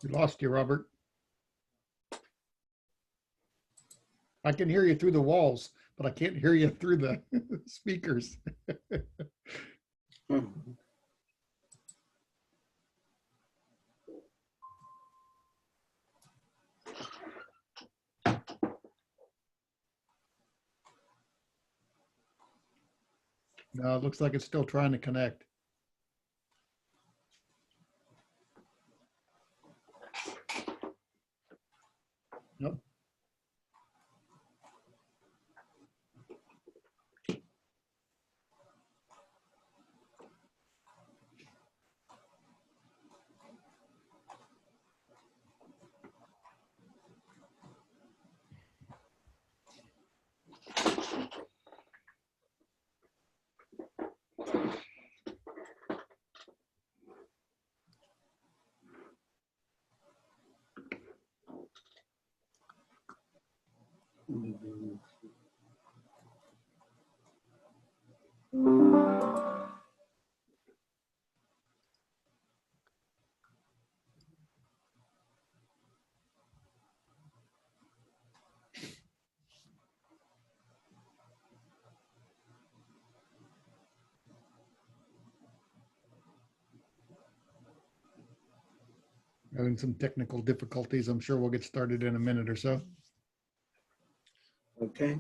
We lost you, Robert. I can hear you through the walls, but I can't hear you through the speakers. No, it looks like it's still trying to connect. Nope. Having some technical difficulties. I'm sure we'll get started in a minute or so. Okay.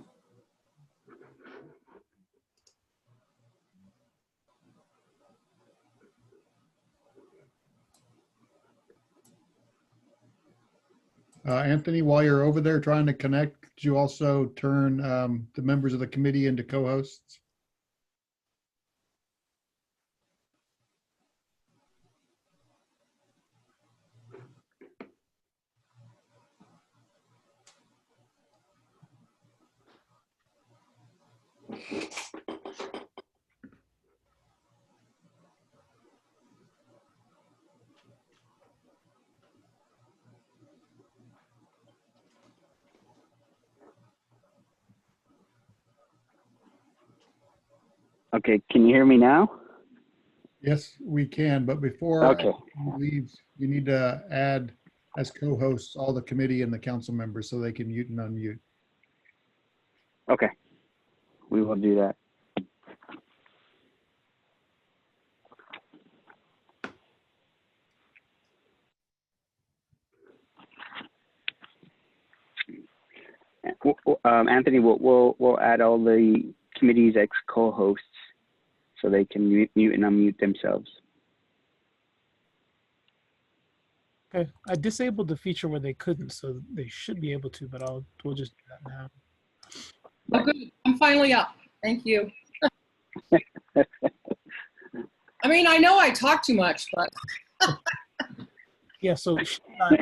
Anthony, while you're over there trying to connect, could you also turn the members of the committee into co-hosts? Okay, can you hear me now? Yes, we can, but before Okay. you leave, you need to add as co-hosts all the committee and the council members so they can mute and unmute. Okay, we will do that. Anthony, we'll add all the committee's ex-co-hosts so they can mute and unmute themselves. Okay, I disabled the feature where they couldn't, so they should be able to, but we'll just do that now. Oh, good. I'm finally up. Thank you. I mean, I know I talk too much, but. Yeah, so she's not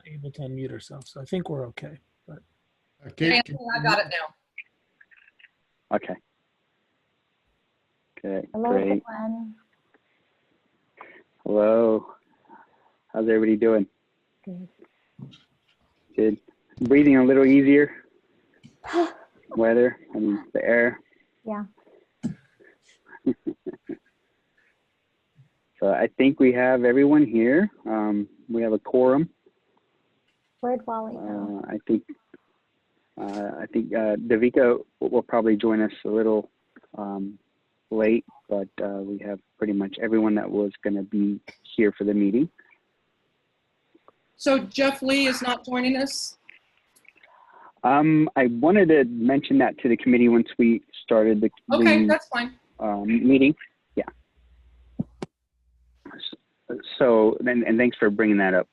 able to unmute herself, so I think we're okay. But Okay, I got it now. Okay. Okay, Hello, great. everyone. Hello. How's everybody doing? Good. Good. Breathing a little easier. Weather, I mean, the air. Yeah. So I think we have everyone here. We have a quorum. Where'd Wally go? I think Davika will probably join us a little late, but we have pretty much everyone that was going to be here for the meeting. So Jeff Lee is not joining us? I wanted to mention that to the committee once we started the Okay, that's fine. Meeting. Yeah. So, and thanks for bringing that up.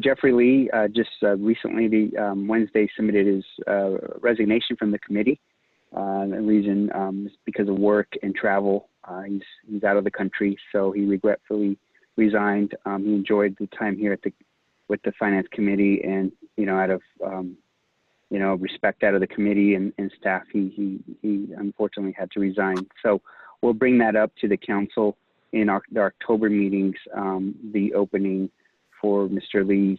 Jeffrey Lee just recently, Wednesday, submitted his resignation from the committee. The reason is because of work and travel. He's out of the country, so he regretfully resigned. He enjoyed the time here with the finance committee, and out of respect out of the committee and staff, he unfortunately had to resign. So we'll bring that up to the council in the October meetings, the opening for Mr. Lee's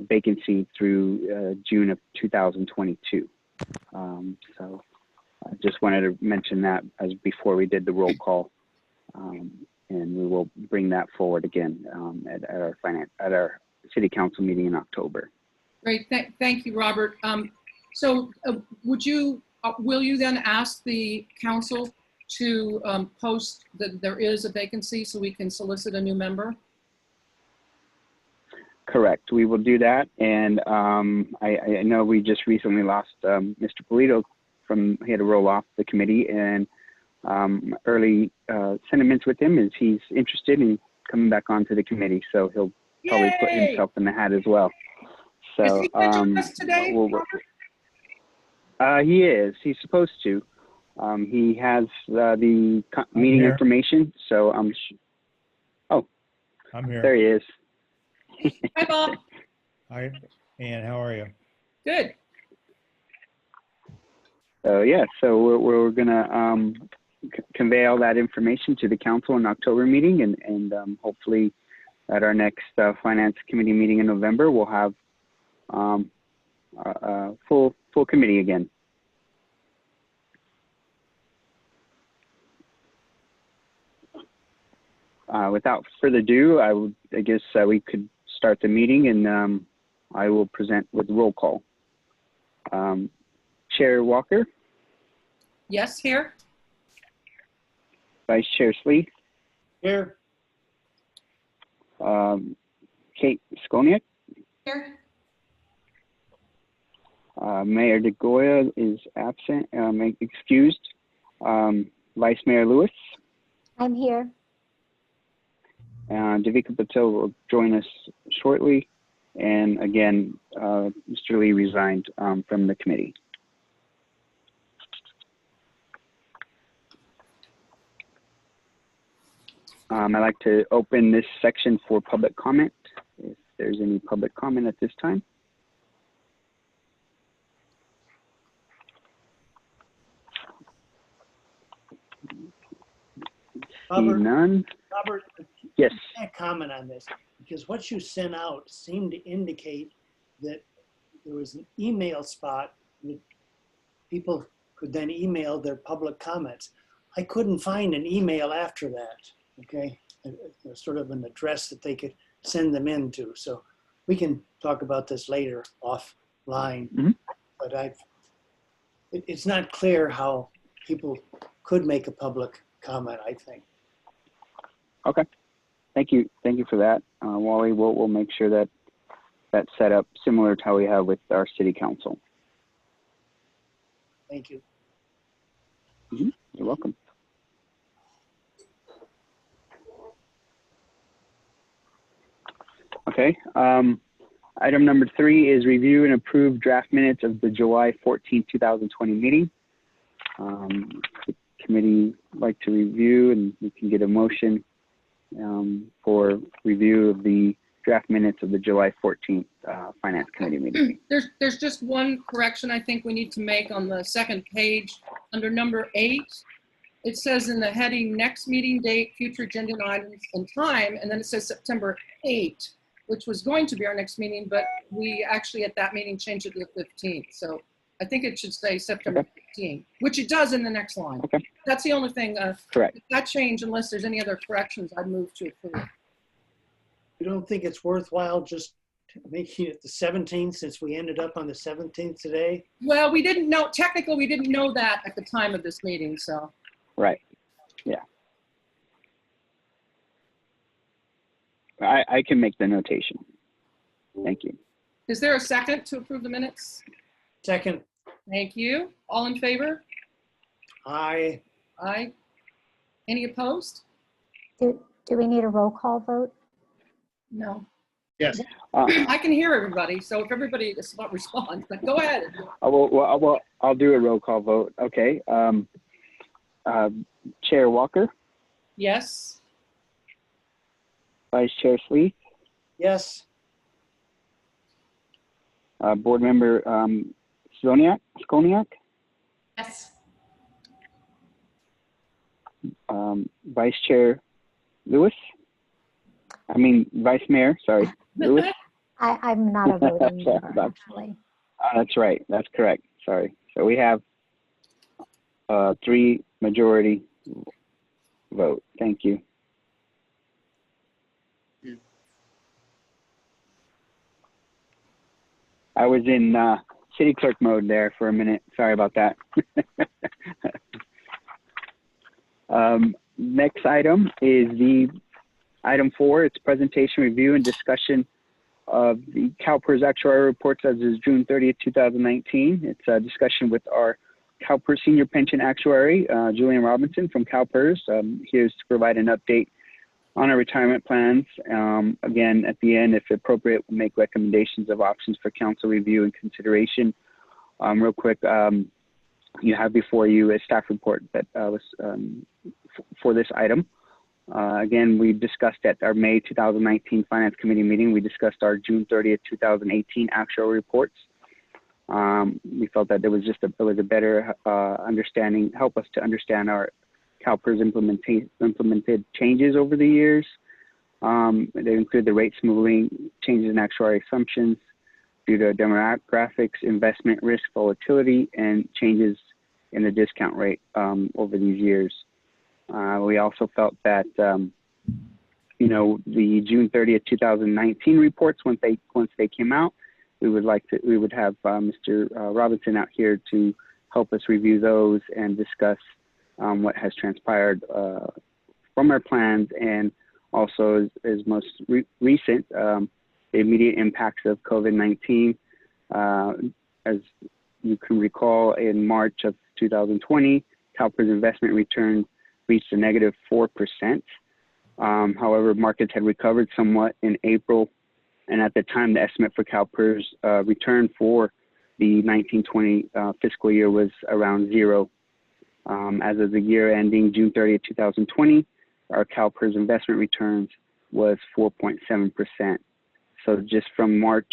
vacancy through June of 2022. So I just wanted to mention that as before we did the roll call. and we will bring that forward again at our city council meeting in October. Great. Thank you, Robert. So will you then ask the council to post that there is a vacancy so we can solicit a new member? Correct. We will do that. And I know we just recently lost Mr. Polito he had to roll off the committee, and early sentiments with him is he's interested in coming back onto the committee. So he'll probably put himself in the hat as well. So Is he with us today, Robert? he is. He's supposed to. He has the meeting here. information. So I'm here. there he is. Hi, Bob. Hi, Ann. How are you? Good. So yeah, so we're gonna convey all that information to the council in the October meeting, and hopefully at our next finance committee meeting in November, we'll have a full committee again. Without further ado, I guess we could start the meeting, and I will present with roll call. Chair Walker, Yes, here. Vice Chair Slee, Here. Kate Skoniak, Here. Mayor DeGoya is absent, excused. Vice Mayor Lewis, I'm here. Devika Patel will join us shortly. And again, Mr. Lee resigned from the committee. I'd like to open this section for public comment, if there's any public comment at this time. See none. Robert, Yes. I can't comment on this because what you sent out seemed to indicate that there was an email spot that people could then email their public comments. I couldn't find an email after that, okay? Sort of an address that they could send them into. So we can talk about this later offline, but it's not clear how people could make a public comment, I think. Okay. Thank you for that, Wally. We'll make sure that that's set up similar to how we have with our city council. Thank you. You're welcome. Okay. Item number 3 is review and approve draft minutes of the July 14, 2020 meeting. The committee would like to review, and we can get a motion for review of the draft minutes of the July 14th Finance Committee meeting. There's just one correction I think we need to make on the second page under number 8. It says in the heading, next meeting date, future agenda items and time, and then it says September 8, which was going to be our next meeting, but we actually at that meeting changed it to the 15th. So I think it should say September 15, which it does in the next line. Okay. That's the only thing. Correct. That change, unless there's any other corrections, I'd move to approve. You don't think it's worthwhile just making it the 17th since we ended up on the 17th today? Well, we didn't know, technically we didn't know that at the time of this meeting, so. Right. Yeah. I can make the notation. Thank you. Is there a second to approve the minutes? Second, Thank you. All in favor? aye. Aye. Any opposed? Do we need a roll call vote? No. Yes. I can hear everybody, so if everybody responds, but go ahead. I'll do a roll call vote. Okay. Chair Walker, Yes. Vice Chair Slee, Yes, Board Member Skoniak, Yes. Vice Chair Lewis. Vice Mayor, sorry, Lewis. I'm not a voting member, actually. That's right. That's correct. Sorry. So we have 3 majority vote. Thank you. I was in city clerk mode there for a minute. Sorry about that. Next item is the item 4. It's presentation, review, and discussion of the CalPERS actuarial reports as is June 30th, 2019. It's a discussion with our CalPERS Senior Pension Actuary, Julian Robinson from CalPERS. Here's to provide an update on our retirement plans. Again, at the end, if appropriate, we'll make recommendations of options for council review and consideration. Real quick, you have before you a staff report that was for this item. Again, we discussed at our May 2019 Finance Committee meeting, we discussed our June 30th, 2018 actual reports. We felt that there was just it was a better understanding, help us to understand our CalPERS implemented changes over the years. They include the rate smoothing, changes in actuarial assumptions due to demographics, investment risk volatility, and changes in the discount rate over these years. We also felt that, you know, the June 30th, 2019 reports, once they came out, we would have Mr. Robinson out here to help us review those and discuss what has transpired from our plans, and also as most recent, the immediate impacts of COVID-19. As you can recall, in March of 2020, CalPERS investment return reached a negative 4%. However, markets had recovered somewhat in April, and at the time, the estimate for CalPERS return for the 1920 fiscal year was around 0. As of the year ending June 30th, 2020, our CalPERS investment returns was 4.7%. So just from March,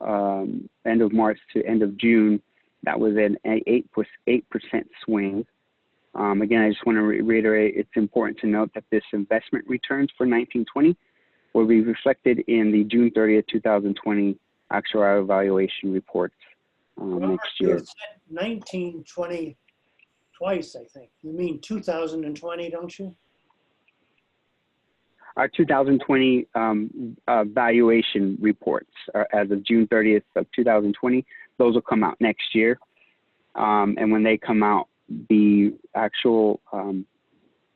end of March to end of June, that was an 8% swing. Again, I just want to reiterate, it's important to note that this investment returns for 1920 will be reflected in the June 30th, 2020 actuarial evaluation reports next year. 1920 twice, I think. You mean 2020, don't you? Our 2020 valuation reports as of June 30th of 2020, those will come out next year. And when they come out, the actual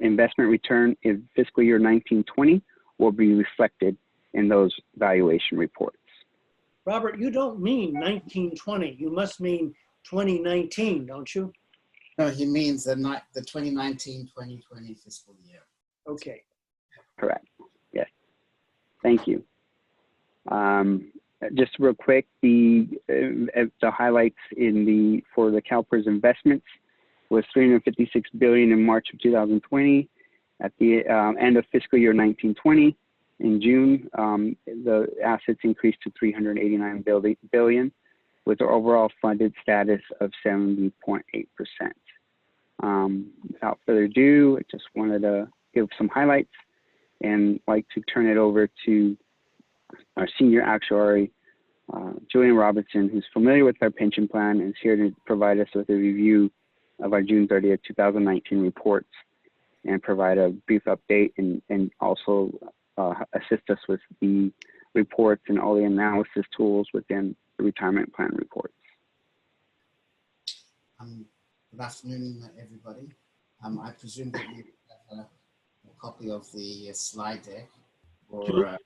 investment return in fiscal year 1920 will be reflected in those valuation reports. Robert, you don't mean 1920. You must mean 2019, don't you? No, he means the 2019-2020 fiscal year. Okay. Correct. Yes. Thank you. Just real quick, the highlights for the CalPERS investments was $356 billion in March of 2020. At the end of fiscal year 1920, in June, the assets increased to $389 billion, with an overall funded status of 70.8%. Without further ado, I just wanted to give some highlights and like to turn it over to our senior actuary, Julian Robinson, who's familiar with our pension plan and is here to provide us with a review of our June 30th, 2019 reports and provide a brief update and also assist us with the reports and all the analysis tools within the retirement plan reports. Good afternoon, everybody. I presume that you have a copy of the slide deck, or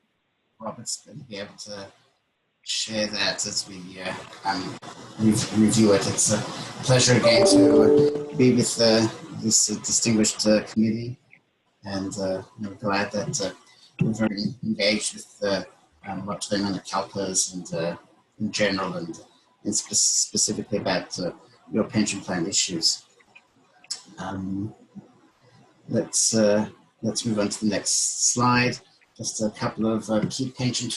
Robert's going to be able to share that as we review it. It's a pleasure again to be with this distinguished committee, and we're glad that we're very engaged with what's going on at CalPERS and in general, and specifically about your pension plan issues. Let's move on to the next slide. Just a couple of key pension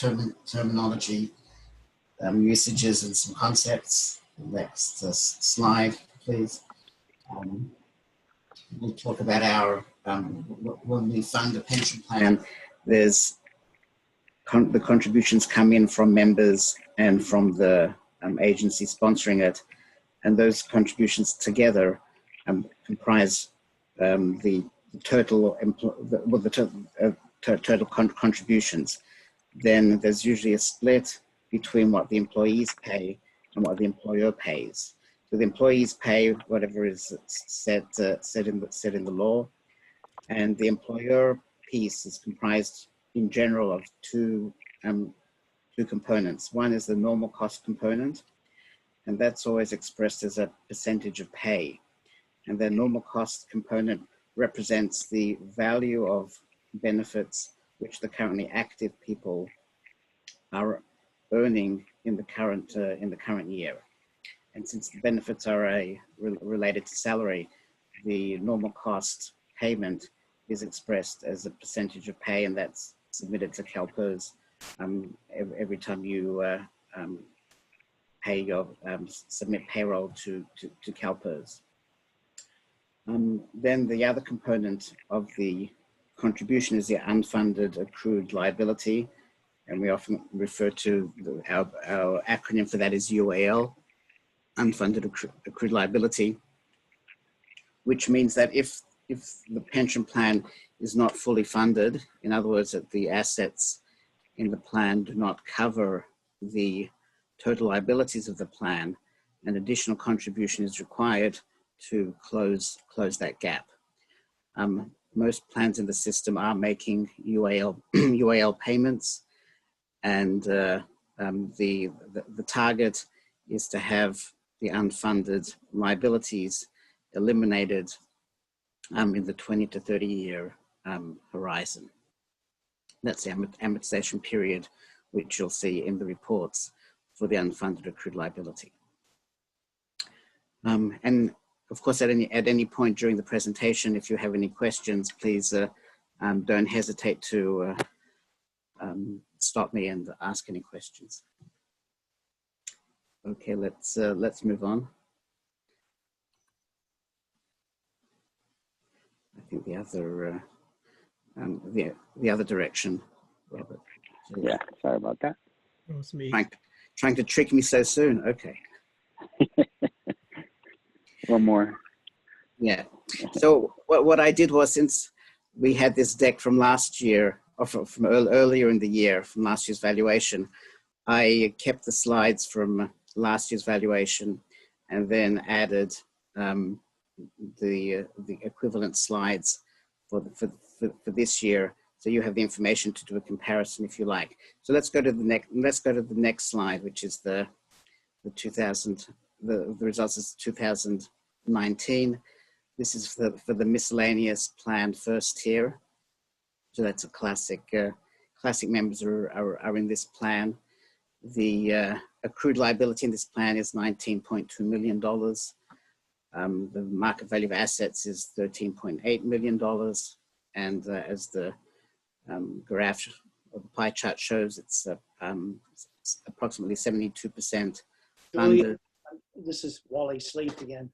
terminology usages and some concepts. Next slide, please. We'll talk about our, when we fund a pension plan, there's the contributions come in from members and from the agency sponsoring it. And those contributions together comprise the total total contributions. Then there's usually a split between what the employees pay and what the employer pays. So the employees pay whatever is set in the law, and the employer piece is comprised in general of two components. One is the normal cost component, and that's always expressed as a percentage of pay. And the normal cost component represents the value of benefits which the currently active people are earning in the current year. And since the benefits are related to salary, the normal cost payment is expressed as a percentage of pay, and that's submitted to CalPERS every time you pay your submit payroll to CalPERS. Then the other component of the contribution is the unfunded accrued liability, and we often refer to our acronym for that is UAL, unfunded accrued liability, which means that if the pension plan is not fully funded, in other words, that the assets in the plan do not cover the total liabilities of the plan, an additional contribution is required to close that gap. Most plans in the system are making UAL payments, and the target is to have the unfunded liabilities eliminated in the 20 to 30 year horizon. That's the amortization period, which you'll see in the reports for the unfunded accrued liability. And of course, at any point during the presentation, if you have any questions, please don't hesitate to stop me and ask any questions. Okay, let's move on. I think the other direction, Robert. Yeah, sorry about that. That was me. Trying to trick me so soon. Okay. One more. Yeah. So what I did was, since we had this deck from last year, or from earlier in the year, from last year's valuation, I kept the slides from last year's valuation and then added the equivalent slides for this year. So you have the information to do a comparison if you like. So let's go to the next slide, which is the results is 2019. This is for the miscellaneous plan first tier. So that's a classic members are in this plan. The accrued liability in this plan is $19.2 million. The market value of assets is $13.8 million. And as the graph or the pie chart shows, it's approximately 72% funded. This is Wally Sleep again.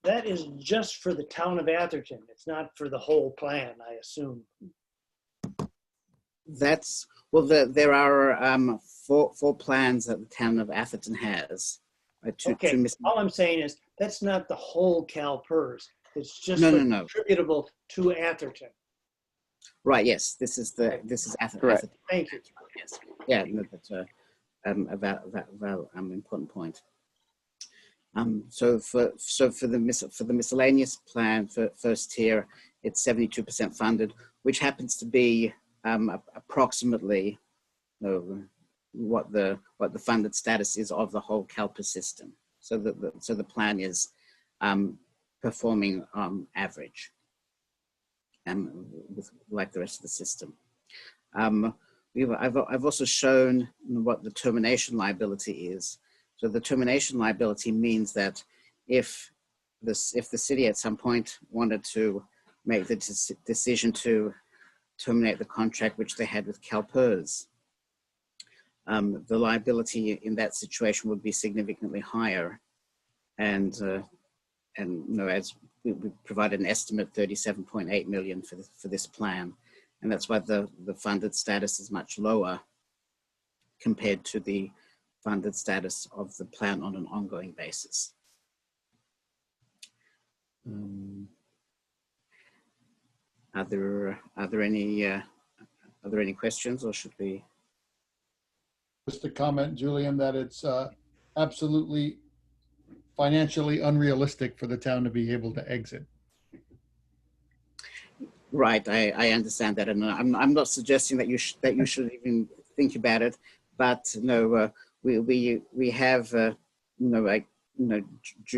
That is just for the town of Atherton. It's not for the whole plan, I assume. There are four plans that the town of Atherton has. Okay, all I'm saying is that's not the whole CalPERS. It's just no. attributable to Atherton. Right. Yes. This is Atherton. Correct. Atherton. Thank you. Yes. Yeah. No, that's a important point. So for the miscellaneous plan for first tier, it's 72% funded, which happens to be approximately what the funded status is of the whole CalPERS system. So the plan is performing average, like the rest of the system. I've also shown what the termination liability is. So the termination liability means that if the city at some point wanted to make the decision to terminate the contract which they had with CalPERS, the liability in that situation would be significantly higher, and as we provided an estimate, 37.8 million for this plan, and that's why the funded status is much lower compared to the funded status of the plan on an ongoing basis. Are there any questions, or should we? Just a comment, Julian, that it's absolutely financially unrealistic for the town to be able to exit. Right, I understand that, and I'm not suggesting that you should even think about it, but no, we have due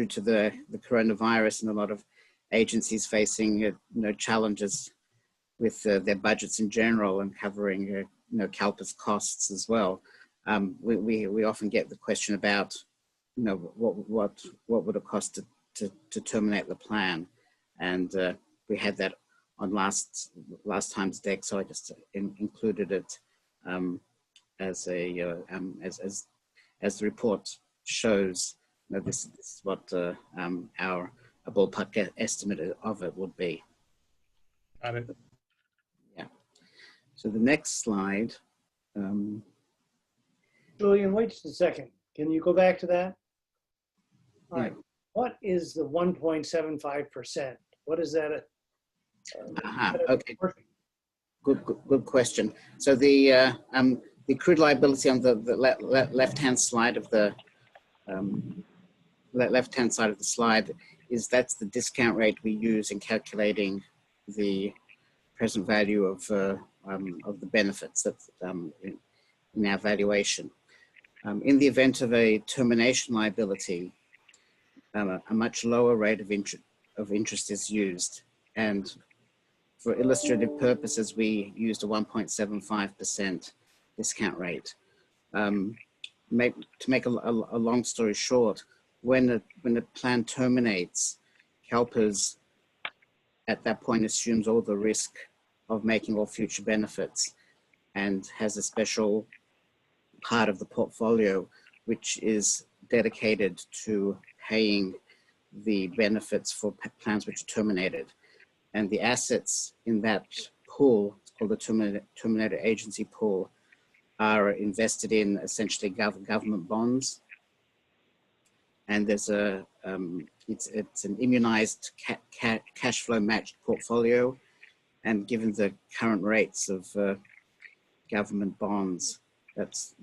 to the coronavirus and a lot of agencies facing challenges with their budgets in general and covering CalPERS costs as well. We often get the question about what would it cost to terminate the plan, and we had that on last time's deck, so I just included it as a as the report shows. This is what our ballpark estimate of it would be. Got it. Yeah. So the next slide. Julian, wait just a second. Can you go back to that? All right. What is the 1.75%? What is that? Okay. Good question. So the accrued liability on the left-hand side of the left-hand side of the slide that's the discount rate we use in calculating the present value of the benefits that's in our valuation. In the event of a termination liability, a much lower rate of interest is used, and for illustrative purposes, we used a 1.75% discount rate. To make a long story short, when the plan terminates, CalPERS at that point assumes all the risk of making all future benefits and has a special part of the portfolio which is dedicated to paying the benefits for plans which are terminated. And the assets in that pool, it's called the terminated agency pool, are invested in essentially government bonds. And there's it's an immunized cash flow matched portfolio. And given the current rates of government bonds, that's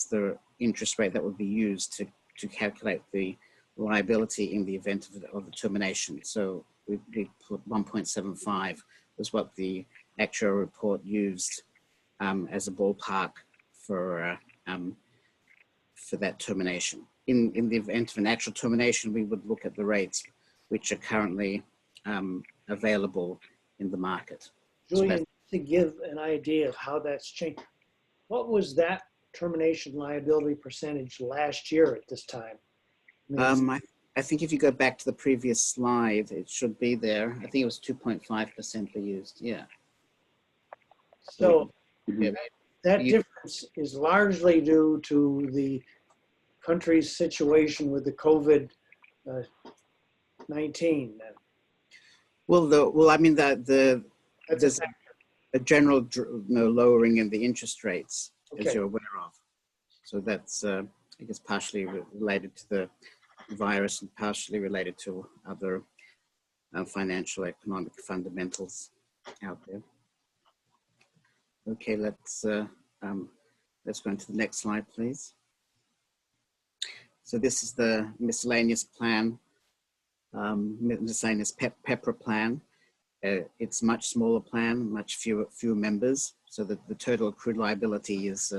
the interest rate that would be used to calculate the liability in the event of a termination. So we put 1.75 was what the actuarial report used as a ballpark for that termination. In the event of an actual termination, we would look at the rates which are currently available in the market. Julian, to give an idea of how that's changed, what was that termination liability percentage last year at this time? I think if you go back to the previous slide, it should be there. I think it was 2.5% we used. Yeah. So Yeah. that difference is largely due to the country's situation with the COVID-19. Well, I mean That's there's a general lowering in the interest rates, okay. as you're aware of. So that's I guess partially related to the virus and partially related to other financial economic fundamentals out there. Okay, let's go into the next slide, please. So this is the miscellaneous plan, miscellaneous PEPRA plan. It's a much smaller plan, much fewer members, so that the total accrued liability is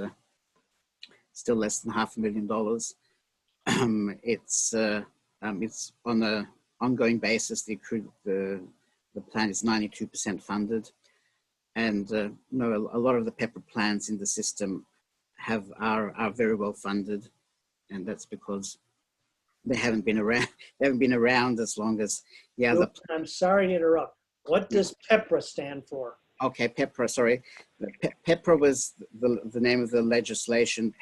still less than $500,000. It's on an ongoing basis. The plan is 92% funded, and a lot of the PEPRA plans in the system are very well funded, and that's because they haven't been around. They haven't been around as long as the other. I'm sorry to interrupt. What does PEPRA stand for? Okay, PEPRA. Sorry, PEPRA was the name of the legislation,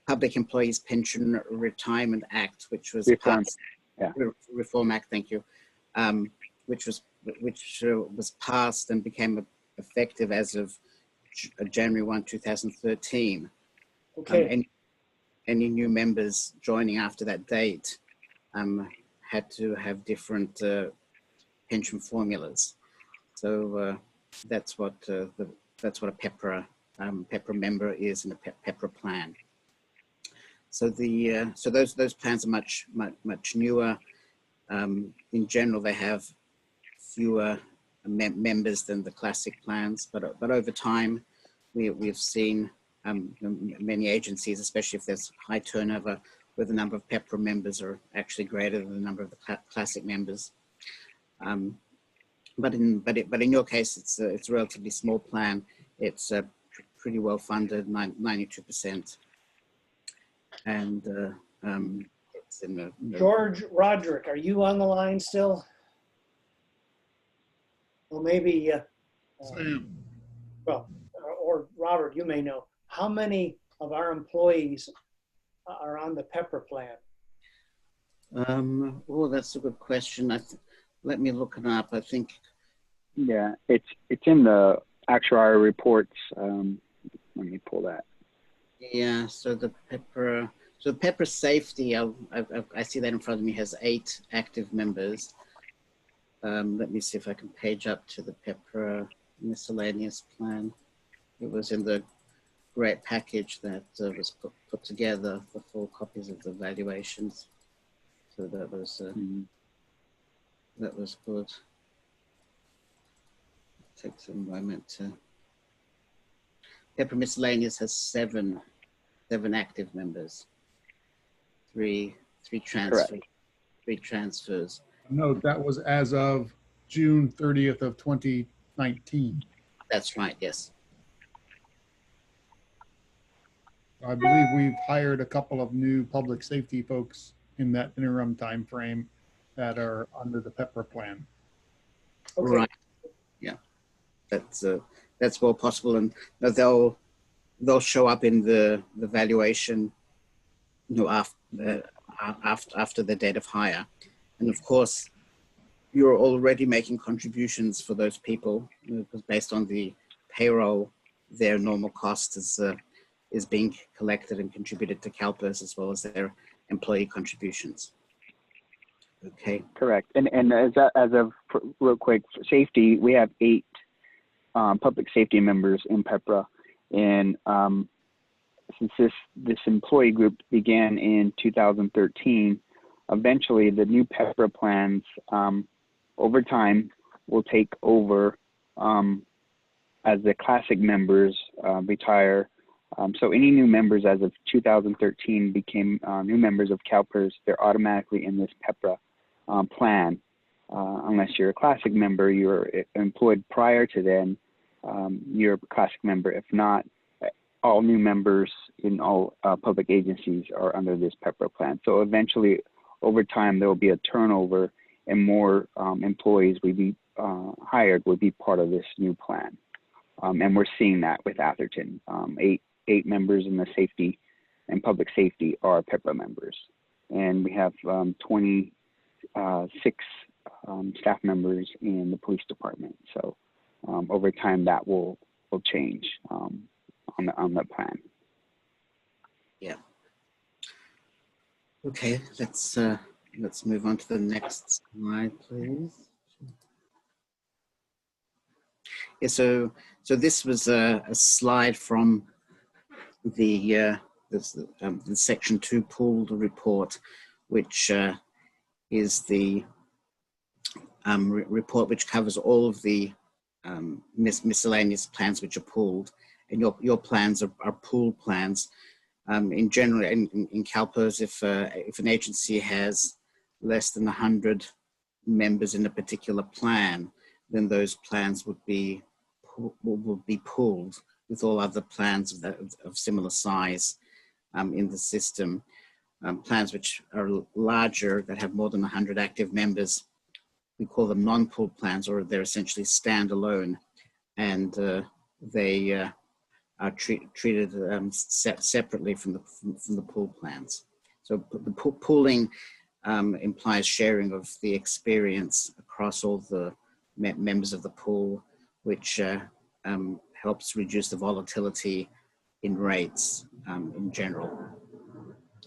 Public Employees Pension Retirement Act, which was passed. Yeah. Reform Act. Thank you. Which was passed and became effective as of January 1, 2013. Okay. Any new members joining after that date had to have different pension formulas. So that's what a PEPRA PEPRA member is in a PEPRA plan. So those plans are much newer. In general, they have fewer members than the classic plans, but over time, we've seen many agencies, especially if there's high turnover, where the number of PEPRA members are actually greater than the number of the classic members. But in your case, it's a relatively small plan. It's pretty well funded, 92%, and it's in the George Roderick, are you on the line still? Well, maybe, Sam, well, or Robert, you may know, how many of our employees are on the PEPRA plan? Oh, that's a good question. Let me look it up. I think. Yeah, it's in the actuarial reports. Let me pull that. Yeah. So the PEPRA safety. I see that in front of me has 8 active members. Let me see if I can page up to the PEPRA miscellaneous plan. It was in the great package that was put together, the full copies of the valuations. So that was good. Takes a moment to. PEPRA miscellaneous has 7 active members. 3 transfers. Correct. 3 transfers. note that was as of June 30th of 2019. That's right. Yes. I believe we've hired a couple of new public safety folks in that interim time frame that are under the PEPRA plan. Okay. Right. Yeah. That's well possible, and they'll show up in the valuation, after the date of hire, and of course, you're already making contributions for those people because based on the payroll, their normal cost is being collected and contributed to CalPERS as well as their employee contributions. Okay. Correct. And as of real quick, safety, we have 8 public safety members in PEPRA, and since this employee group began in 2013, eventually the new PEPRA plans over time will take over as the classic members retire. So any new members as of 2013 became new members of CalPERS. They're automatically in this PEPRA plan. Unless you're a classic member, you're employed prior to then, you're a classic member. If not, all new members in all public agencies are under this PEPRA plan. So eventually, over time, there will be a turnover and more employees will be hired, will be part of this new plan. And we're seeing that with Atherton. 8 members in the safety and public safety are PEPRA members. And we have 26 staff members in the police department. So over time, that will change on the plan. Yeah. Okay, let's move on to the next slide, please. Yeah, so this was a slide from the Section 2 pooled report, which is the report which covers all of the miscellaneous plans which are pooled, and your plans are pooled plans. In general, in CalPERS, if an agency has less than 100 members in a particular plan, then those plans would be pooled with all other plans of similar size in the system. Plans which are larger, that have more than 100 active members, we call them non-pooled plans, or they're essentially standalone, and they are treated separately from the pool plans. So the pooling implies sharing of the experience across all the members of the pool, which helps reduce the volatility in rates in general.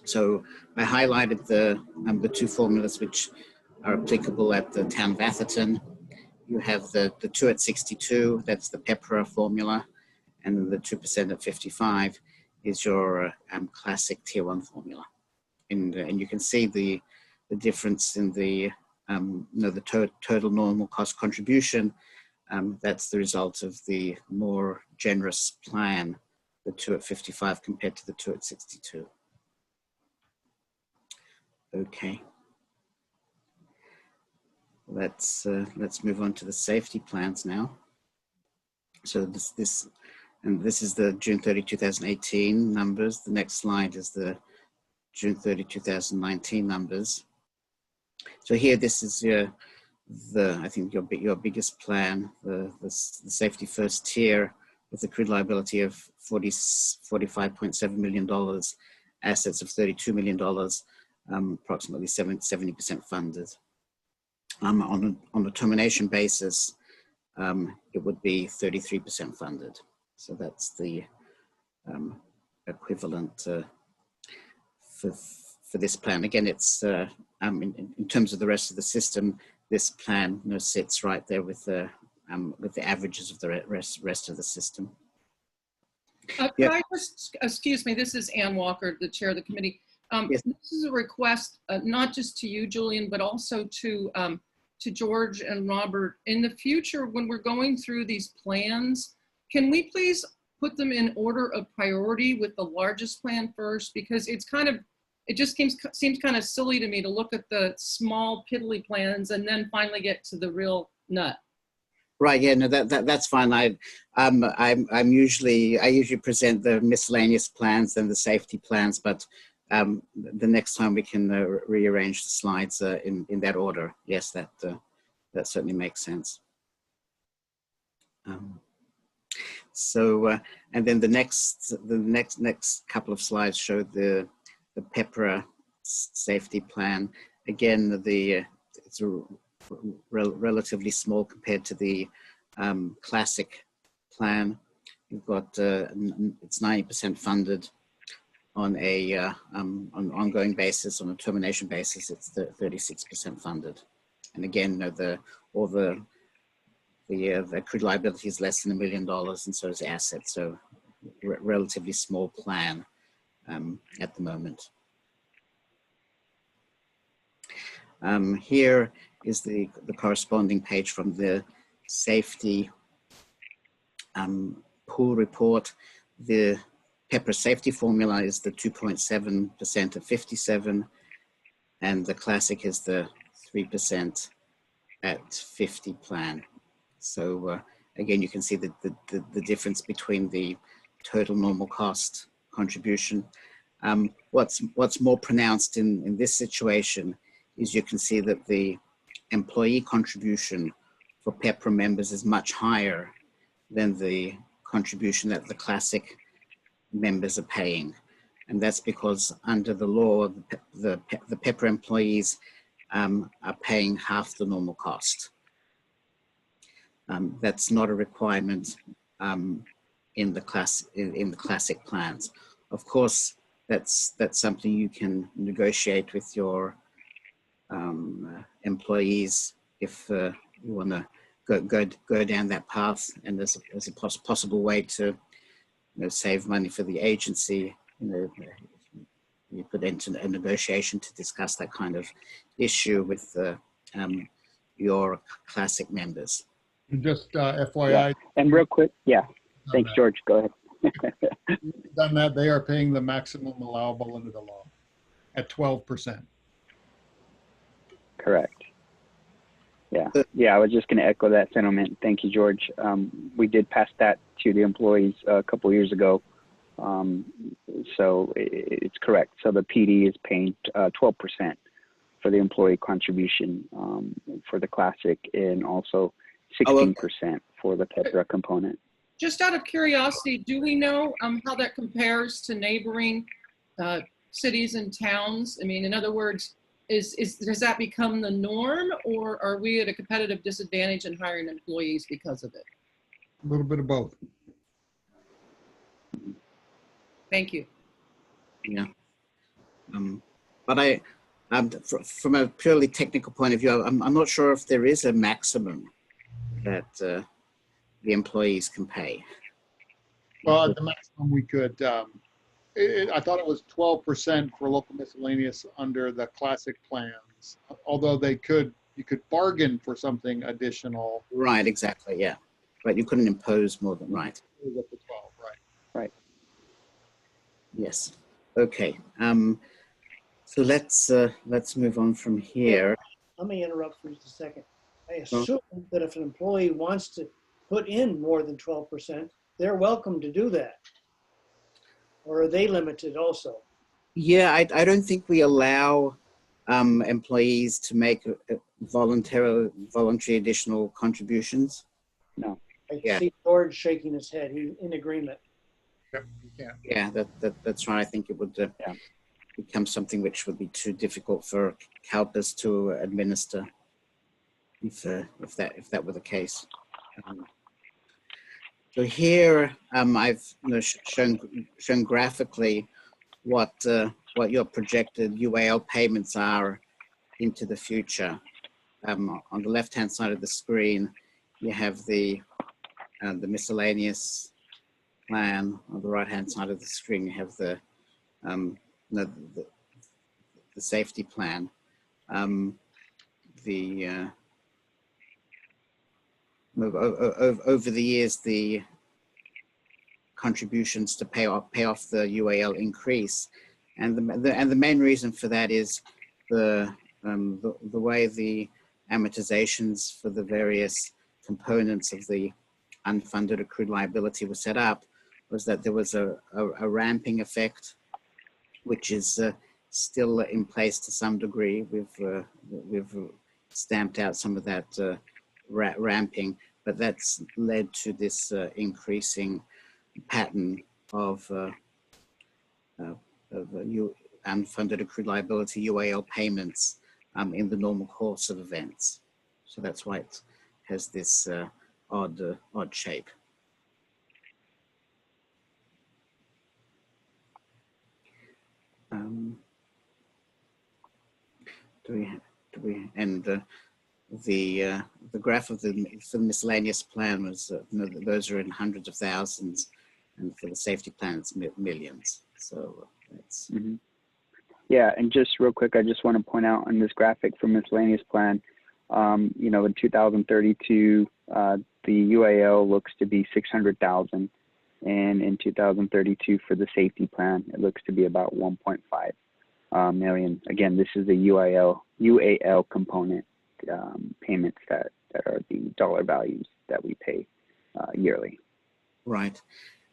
So I highlighted the 2 formulas which are applicable at the town of Atherton. You have the 2 at 62, that's the PEPRA formula, and the 2% at 55 is your classic tier 1 formula. And you can see the difference in the the total normal cost contribution. That's the result of the more generous plan, the 2 at 55 compared to the 2 at 62. Okay. Let's move on to the safety plans now. So this is the June 30, 2018 numbers. The next slide is the June 30, 2019 numbers. So here, this is I think your biggest plan, the safety first tier with accrued liability of $45.7 million, assets of $32 million, approximately 70% funded. On a termination basis, it would be 33% funded. So that's the equivalent for this plan. Again, it's in terms of the rest of the system, this plan sits right there with the averages of the rest of the system. Could I just, excuse me, this is Ann Walker, the chair of the committee. Yes. This is a request, not just to you, Julian, but also to George and Robert. In the future, when we're going through these plans, can we please put them in order of priority with the largest plan first? Because it just seems kind of silly to me to look at the small piddly plans and then finally get to the real nut. Right. Yeah. No. That's fine. I usually present the miscellaneous plans and the safety plans, but the next time we can rearrange the slides in that order. Yes, that certainly makes sense. And then the next couple of slides show the PEPRA safety plan. Again, it's relatively small compared to the classic plan. You've got it's 90% funded on an ongoing basis. On a termination basis, it's 36% funded. And again, the accrued liability is less than $1 million, and so is the asset. So relatively small plan at the moment. Here is the corresponding page from the safety pool report. The PEPRA safety formula is the 2.7% of 57, and the classic is the 3% at 50 plan. So again, you can see the difference between the total normal cost contribution. What's more pronounced in this situation is you can see that the employee contribution for PEPRA members is much higher than the contribution that the classic members are paying. And that's because under the law, the PEPRA employees are paying half the normal cost. That's not a requirement in the classic plans. Of course, that's something you can negotiate with your employees if you want to go down that path, and there's a possible way to save money for the agency. You could enter a negotiation to discuss that kind of issue with your classic members. Just FYI. Yeah. And real quick, thanks, George. Go ahead. Done that, they are paying the maximum allowable under the law at 12%. Correct. Yeah, I was just going to echo that sentiment. Thank you, George. We did pass that to the employees a couple of years ago. So it's correct. So the PD is paying 12% for the employee contribution for the classic, and also 16% for the PEPRA component. Just out of curiosity, do we know how that compares to neighboring cities and towns? I mean, in other words, does that become the norm, or are we at a competitive disadvantage in hiring employees because of it? A little bit of both. Thank you. Yeah. But from a purely technical point of view, I'm not sure if there is a maximum that the employees can pay. Well, at the maximum we could, I thought it was 12% for local miscellaneous under the classic plans. Although you could bargain for something additional. Right, exactly, yeah. But you couldn't impose more than, right. It was up to 12, right? Yes. Okay. So let's move on from here. Let me interrupt for just a second. I assume that if an employee wants to put in more than 12%, they're welcome to do that. Or are they limited also? Yeah, I don't think we allow employees to make voluntary additional contributions. No. I Yeah. see George shaking his head. He's in agreement. Yep, you can. Yeah, that's right. I think it would become something which would be too difficult for CalPERS to administer if that were the case. So here I've shown graphically what your projected UAL payments are into the future. On the left-hand side of the screen, you have the miscellaneous plan. On the right-hand side of the screen, you have the safety plan. Over the years, the contributions to pay off the UAL increase, and the main reason for that is the way the amortizations for the various components of the unfunded accrued liability was set up was that there was a ramping effect, which is still in place to some degree. We've stamped out some of that ramping, but that's led to this increasing pattern of unfunded accrued liability UAL payments in the normal course of events. So that's why it has this odd shape. The graph of the miscellaneous plan was those are in hundreds of thousands, and for the safety plan it's millions. So it's Yeah, and just real quick, I just want to point out on this graphic for miscellaneous plan, in 2032, the UAL looks to be 600,000, and in 2032 for the safety plan, it looks to be about 1.5 million. Again, this is the UAL component payments that are the dollar values that we pay yearly. right.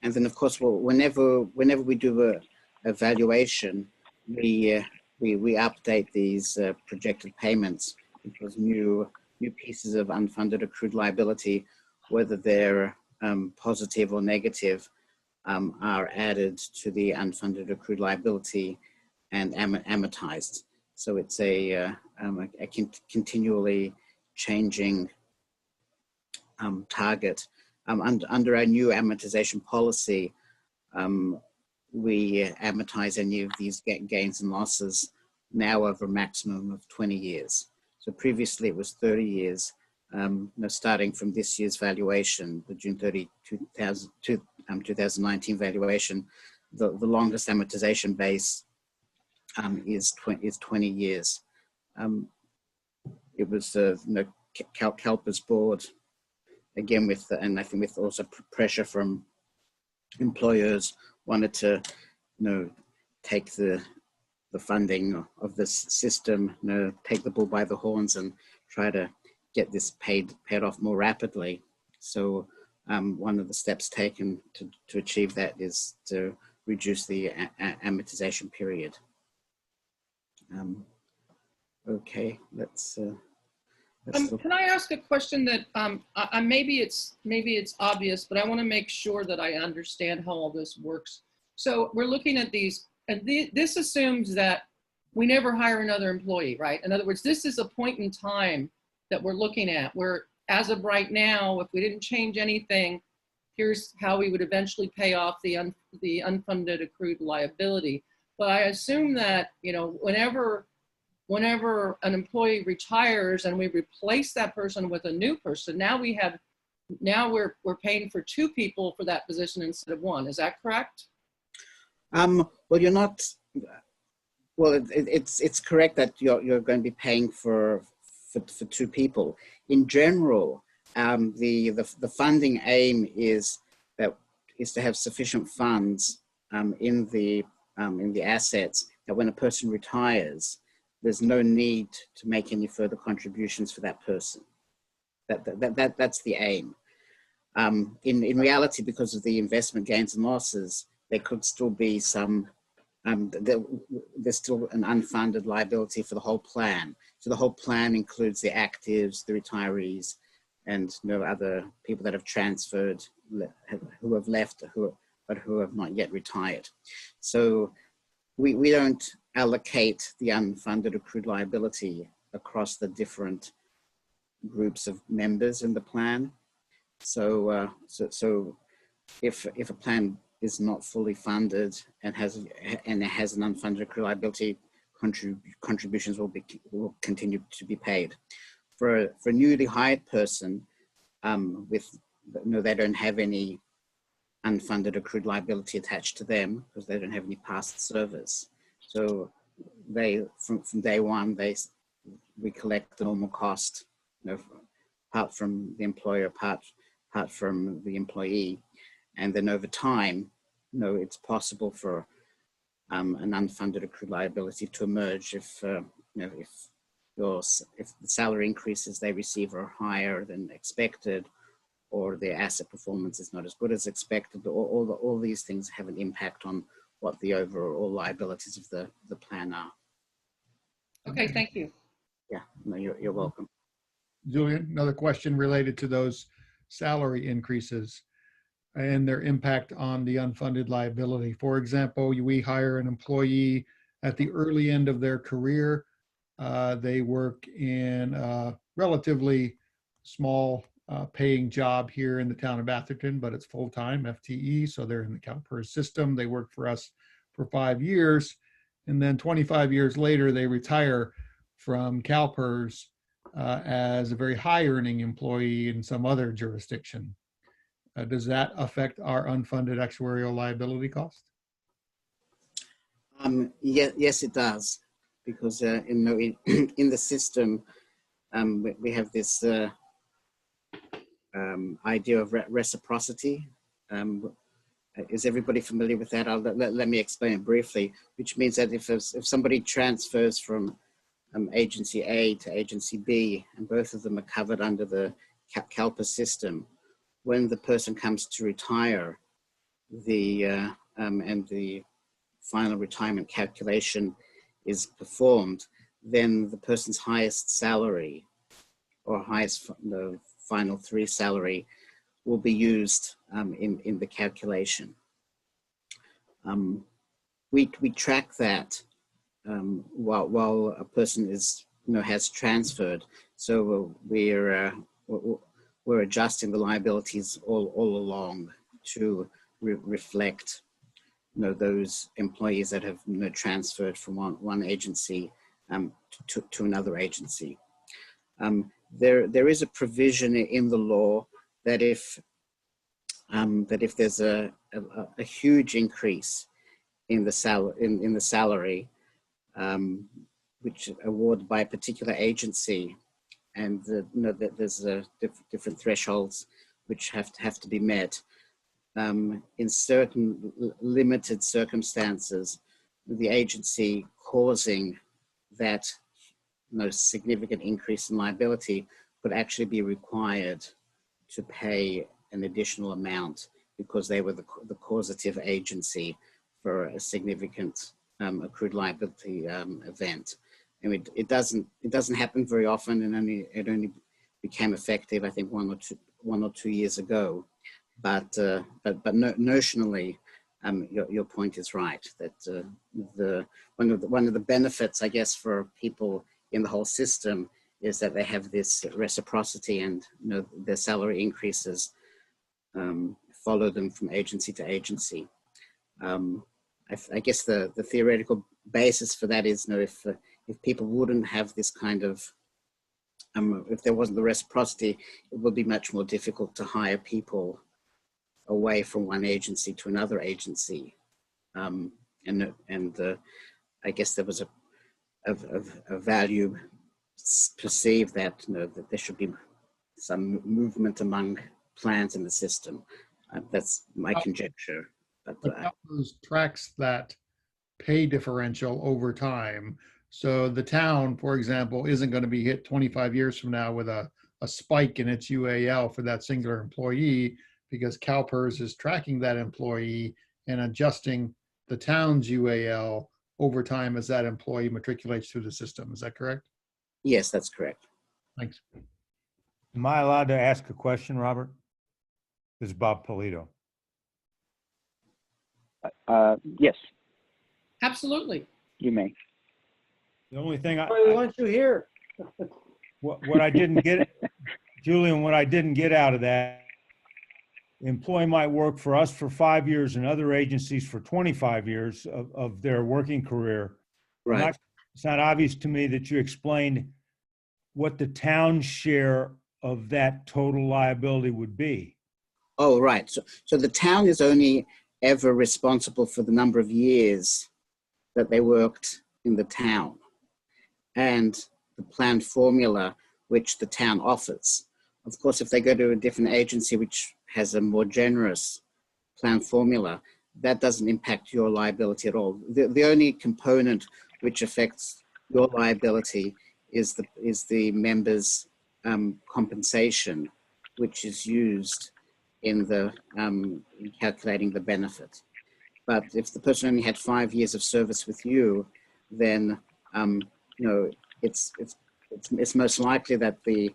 And then of course, whenever we do a valuation, we update these projected payments because new pieces of unfunded accrued liability, whether they're positive or negative, are added to the unfunded accrued liability and amortized. So it's a continually changing target. Under our new amortization policy, we amortize any of these gains and losses now over a maximum of 20 years. So previously it was 30 years. Starting from this year's valuation, the June 30, 2019 valuation, the longest amortization base is 20 years. It was CalPERS board, again and I think with also pressure from employers, wanted to take the funding of this system, take the bull by the horns and try to get this paid off more rapidly. So one of the steps taken to achieve that is to reduce the amortization period. Okay, let's can I ask a question that maybe it's obvious, but I want to make sure that I understand how all this works. So we're looking at these, and this assumes that we never hire another employee, right? In other words, this is a point in time that we're looking at, where as of right now, if we didn't change anything, here's how we would eventually pay off the unfunded accrued liability. But I assume that whenever an employee retires and we replace that person with a new person, now we have now we're paying for 2 people for that position instead of 1. Is that correct? Well, you're not. Well, it's correct that you're going to be paying for 2 people. In general, the funding aim is to have sufficient funds in the assets that when a person retires, there's no need to make any further contributions for that person. That's the aim. In reality, because of the investment gains and losses, there could still be some. There's still an unfunded liability for the whole plan. So the whole plan includes the actives, the retirees, and no other people that have transferred, who have left, but who have not yet retired. So we don't allocate the unfunded accrued liability across the different groups of members in the plan. So if a plan is not fully funded and has an unfunded accrued liability, contributions will continue to be paid. For a newly hired person, they don't have any unfunded accrued liability attached to them because they don't have any past service. So they from day one we collect the normal cost, apart from the employer, apart from the employee. And then over time, it's possible for an unfunded accrued liability to emerge if the salary increases they receive are higher than expected, or their asset performance is not as good as expected. All these things have an impact on what the overall liabilities of the plan are. Okay, thank you. Yeah, no, you're welcome. Julian, another question related to those salary increases and their impact on the unfunded liability. For example, we hire an employee at the early end of their career. They work in a relatively small paying job here in the town of Atherton, but it's full-time FTE, so they're in the CalPERS system. They work for us for 5 years, and then 25 years later, they retire from CalPERS as a very high-earning employee in some other jurisdiction. Does that affect our unfunded actuarial liability cost? Yes, it does, because in the system, we have this idea of reciprocity. Is everybody familiar with that? Let me explain it briefly, which means that if somebody transfers from agency A to agency B, and both of them are covered under the CalPERS system, when the person comes to retire, and the final retirement calculation is performed, then the person's highest salary or the final 3 salary will be used in the calculation. We track that while a person has transferred. So we're adjusting the liabilities all along to reflect those employees that have transferred from one agency to another agency. There is a provision in the law that if there's a huge increase in the salary, which awarded by a particular agency, and there's different thresholds which have to be met. In certain limited circumstances, the agency causing that significant increase in liability could actually be required to pay an additional amount because they were the causative agency for a significant accrued liability event. And it doesn't happen very often, and it only became effective, I think, 1 or 2 years ago. But notionally, your point is right, that one of the benefits, I guess, for people in the whole system is that they have this reciprocity, and their salary increases follow them from agency to agency. I guess the theoretical basis for that is, if people wouldn't have this kind of if there wasn't the reciprocity, it would be much more difficult to hire people away from one agency to another agency. I guess there was a value perceived that, that there should be some movement among plans in the system. That's my conjecture. But CalPERS tracks that pay differential over time. So the town, for example, isn't going to be hit 25 years from now with a spike in its UAL for that singular employee, because CalPERS is tracking that employee and adjusting the town's UAL over time as that employee matriculates through the system. Is that correct? yes, that's correct. Thanks. Am I allowed to ask a question, Robert? This is Bob Polito. Yes, Absolutely. you may. The only thing We want you here. what I didn't get, Julian, what I didn't get out of that, the employee might work for us for 5 years and other agencies for 25 years of their working career. Right. It's not obvious to me that you explained what the town's share of that total liability would be. Oh, right. So the town is only ever responsible for the number of years that they worked in the town and the planned formula which the town offers. Of course, if they go to a different agency which has a more generous plan formula, that doesn't impact your liability at all. The only component which affects your liability is the member's compensation, which is used in the in calculating the benefit. But if the person only had 5 years of service with you, then it's most likely that the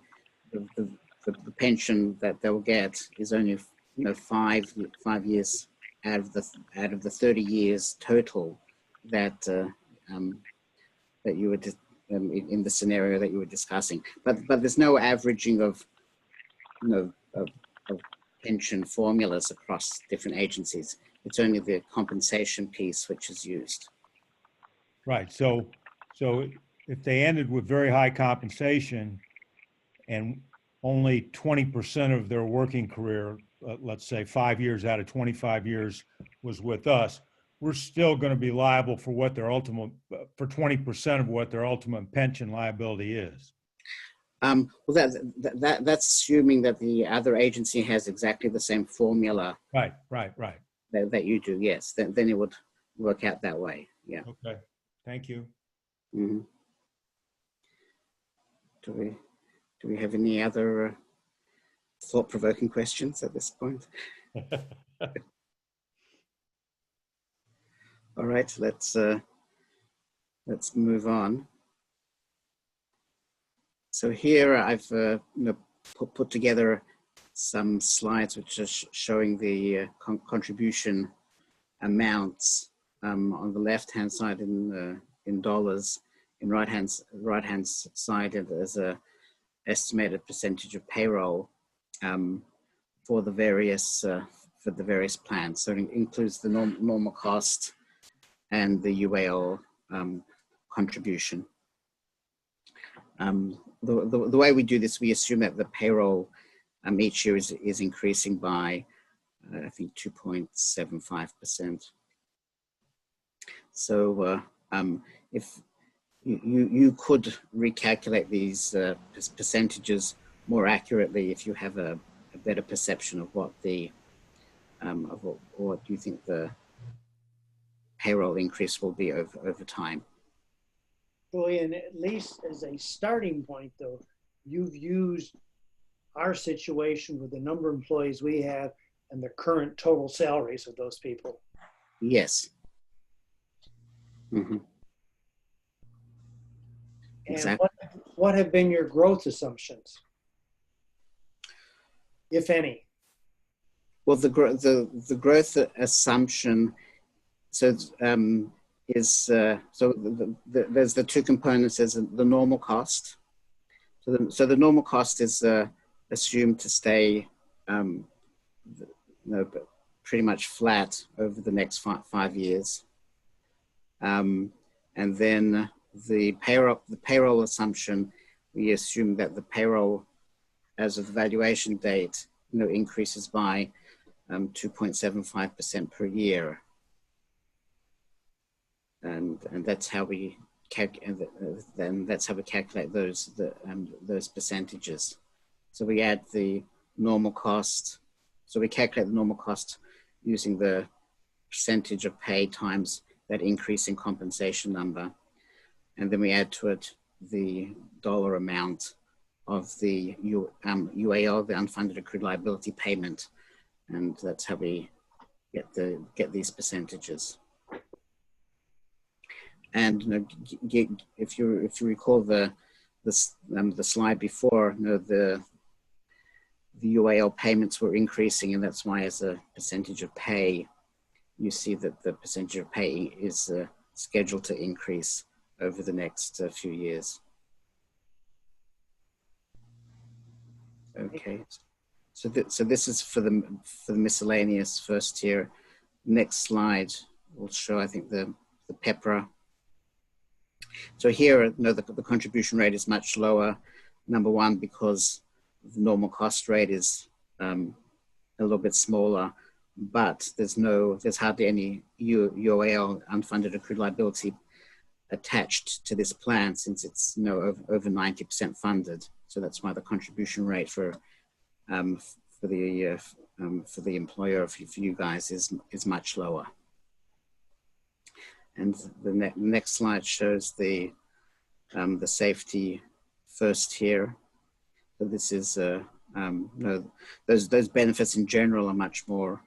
pension that they'll get is only 5 years out of the 30 years total that that you were in the scenario that you were discussing. But there's no averaging of pension formulas across different agencies. It's only the compensation piece which is used. Right. So if they ended with very high compensation and only 20% of their working career, let's say 5 years out of 25 years was with us, we're still going to be liable for what their ultimate, for 20% of what their ultimate pension liability is. Well, that's assuming that the other agency has exactly the same formula. Right. That you do, yes. Then it would work out that way. Yeah. Okay. Thank you. Mm-hmm. Do we have any other thought-provoking questions at this point? All right, let's move on. So here I've put together some slides which are showing the contribution amounts on the left-hand side in dollars, in right-hand side as a estimated percentage of payroll for the various plans. So it includes the normal cost and the UAL contribution. The way we do this, we assume that the payroll each year is increasing by, I think, 2.75%. So if you could recalculate these percentages more accurately if you have a better perception of what the what you think the payroll increase will be over time. Julian, at least as a starting point, though, you've used our situation with the number of employees we have and the current total salaries of those people. Yes. Mm-hmm. And exactly. what have been your growth assumptions, if any? Well, the growth assumption, so there's the two components. There's the normal cost. So the normal cost is assumed to stay pretty much flat over the next 5 years, and then the payroll assumption we assume that the payroll as of the valuation date, increases by 2.75% per year. And that's how we calculate those percentages. So we add the normal cost. So we calculate the normal cost using the percentage of pay times that increase in compensation number. And then we add to it the dollar amount of the UAL, the unfunded accrued liability payment. And that's how we get these percentages. And if you recall the slide before, the UAL payments were increasing, and that's why, as a percentage of pay, you see that the percentage of pay is scheduled to increase over the next few years. Okay, so this is for the miscellaneous first tier. Next slide will show, I think, the PEPRA. So here, the contribution rate is much lower. Number one, because the normal cost rate is a little bit smaller, but there's hardly any UAL, unfunded accrued liability, attached to this plan, since it's over 90% funded. So that's why the contribution rate for the employer, for you guys, is much lower. And the next slide shows the safety first tier. So this is those benefits in general are much more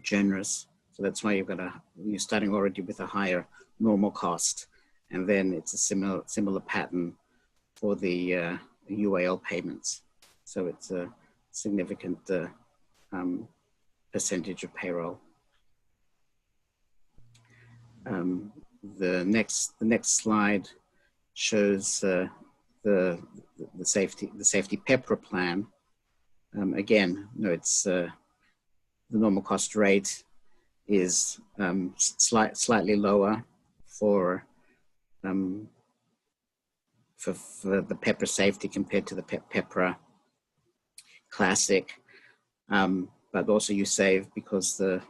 generous. So that's why you're starting already with a higher normal cost, and then it's a similar pattern for the UAL payments. So it's a significant percentage of payroll. The next slide shows the safety PEPRA plan. Again, it's the normal cost rate is slightly lower for the PEPRA safety compared to the PEPRA classic, but also you save because the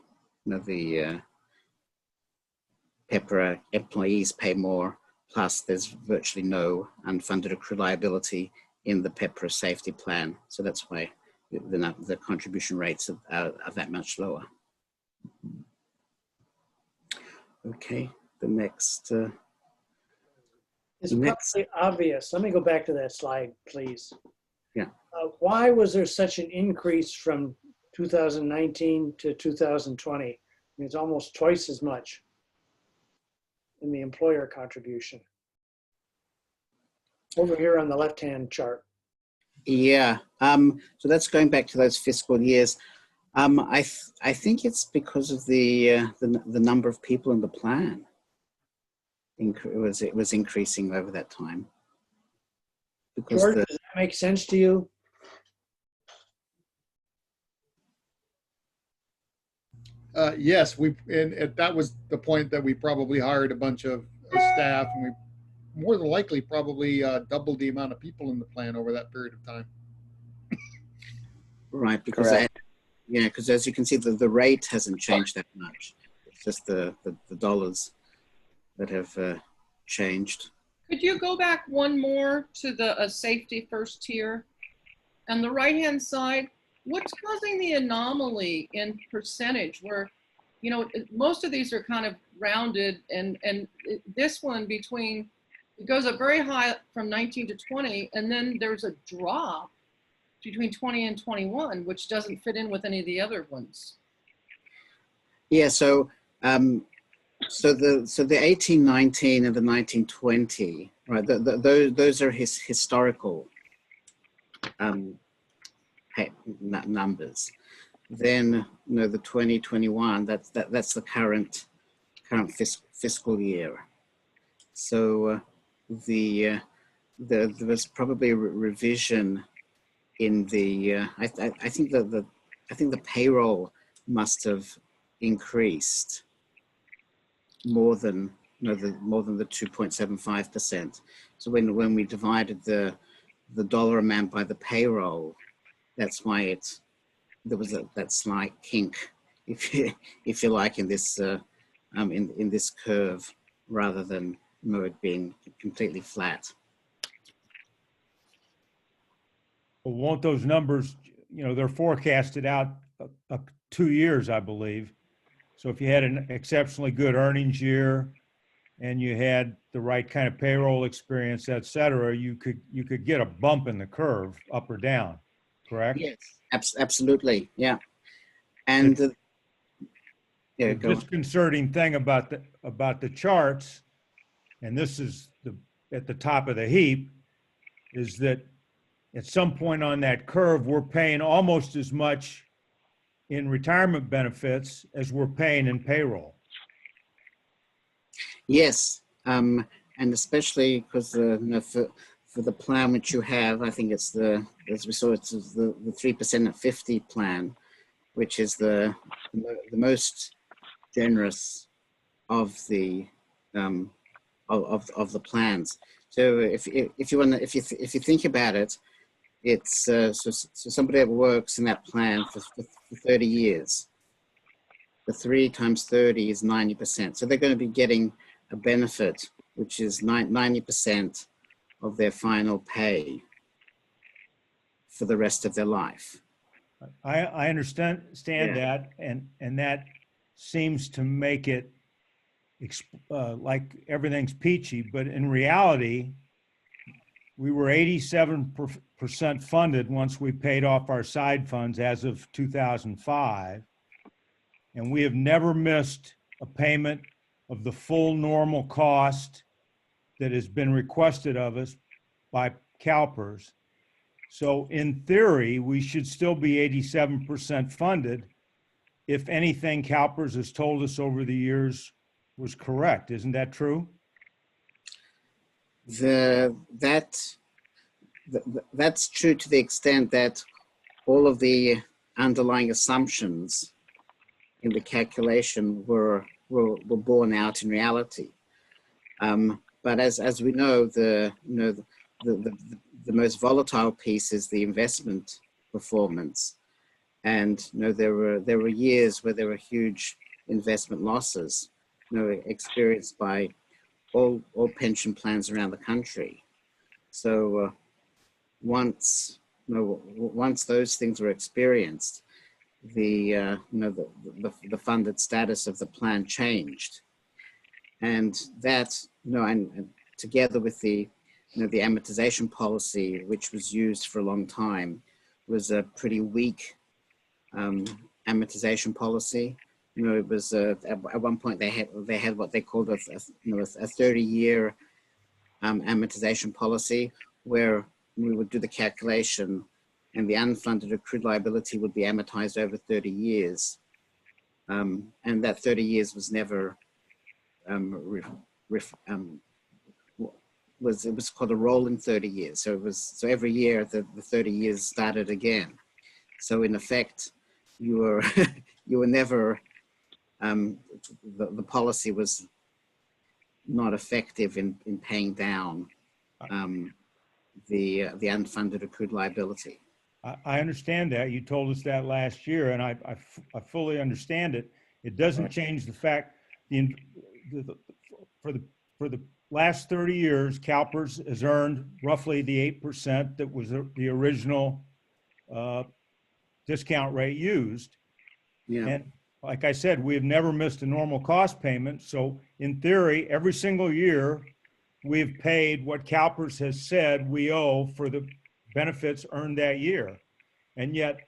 PEPRA employees pay more, plus there's virtually no unfunded accrued liability in the PEPRA safety plan. So that's why the contribution rates are that much lower. Okay, the next. It's probably obvious. Let me go back to that slide, please. Yeah. Why was there such an increase from 2019 to 2020? I mean, it's almost twice as much in the employer contribution. Over here on the left-hand chart. Yeah, so that's going back to those fiscal years. I think it's because of the number of people in the plan. It was increasing over that time. Because George, does that make sense to you? Yes, and that was the point that we probably hired a bunch of staff, and we more than likely probably doubled the amount of people in the plan over that period of time. Right, because because as you can see, the rate hasn't changed that much. It's just the dollars that have changed. Could you go back one more to the safety first tier? On the right-hand side, what's causing the anomaly in percentage where, most of these are kind of rounded, and this one it goes up very high from 19 to 20, and then there's a drop between 20 and 21, which doesn't fit in with any of the other ones. Yeah, so the 1819 and the 1920, right? Those are historical numbers. Then the 2021, that's the current fiscal year. So there was probably a revision in the I think the payroll must have increased more than the more than the 2.75%. So when we divided the dollar amount by the payroll, that's why there was that slight kink, if you like, in this in this curve, rather than it being completely flat. Well, won't those numbers, they're forecasted out 2 years, I believe. So if you had an exceptionally good earnings year and you had the right kind of payroll experience, et cetera, you could get a bump in the curve, up or down, correct? Yes, absolutely, yeah. And The go on. disconcerting thing about the charts, and this is at the top of the heap, is that at some point on that curve, we're paying almost as much in retirement benefits as we're paying in payroll. Yes, and especially because for the plan which you have, I think it's as we saw, it's the 3% at 50 plan, which is the most generous of the of the plans. So if you think about it, it's so somebody that works in that plan for 30 years. The 3 times 30 is 90%. So they're going to be getting a benefit, which is 90% of their final pay for the rest of their life. I understand that, and that seems to make it like everything's peachy, but in reality, we were 87% funded once we paid off our side funds as of 2005. And we have never missed a payment of the full normal cost that has been requested of us by CalPERS. So in theory, we should still be 87% funded if anything CalPERS has told us over the years was correct. Isn't that true? That's true to the extent that all of the underlying assumptions in the calculation were borne out in reality. But as we know, the most volatile piece is the investment performance, and there were years where there were huge investment losses, experienced by all pension plans around the country. So once those things were experienced, the funded status of the plan changed, and that and together with the the amortization policy, which was used for a long time, was a pretty weak amortization policy. It was at one point they had what they called a 30-year amortization policy, where we would do the calculation and the unfunded accrued liability would be amortized over 30 years. And that 30 years was never, it was called a rolling 30 years. So every year the 30 years started again. So in effect, you were, you were never, the policy was not effective in paying down the unfunded accrued liability. I understand that. You told us that last year, and I fully understand it. It doesn't change the fact for the last 30 years, CalPERS has earned roughly the 8% that was the original discount rate used. Yeah. And like I said, we have never missed a normal cost payment. So in theory, every single year, we've paid what CalPERS has said we owe for the benefits earned that year. And yet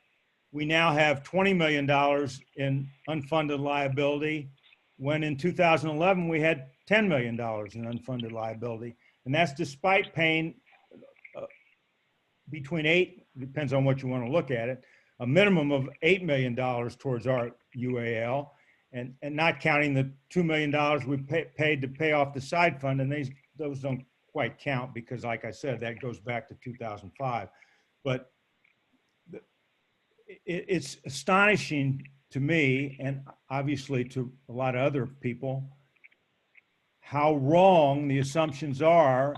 we now have $20 million in unfunded liability, when in 2011 we had $10 million in unfunded liability. And that's despite paying between depends on what you want to look at it, a minimum of $8 million towards our UAL, and not counting the $2 million we paid to pay off the side fund. And those don't quite count because, like I said, that goes back to 2005. But it's astonishing to me, and obviously to a lot of other people, how wrong the assumptions are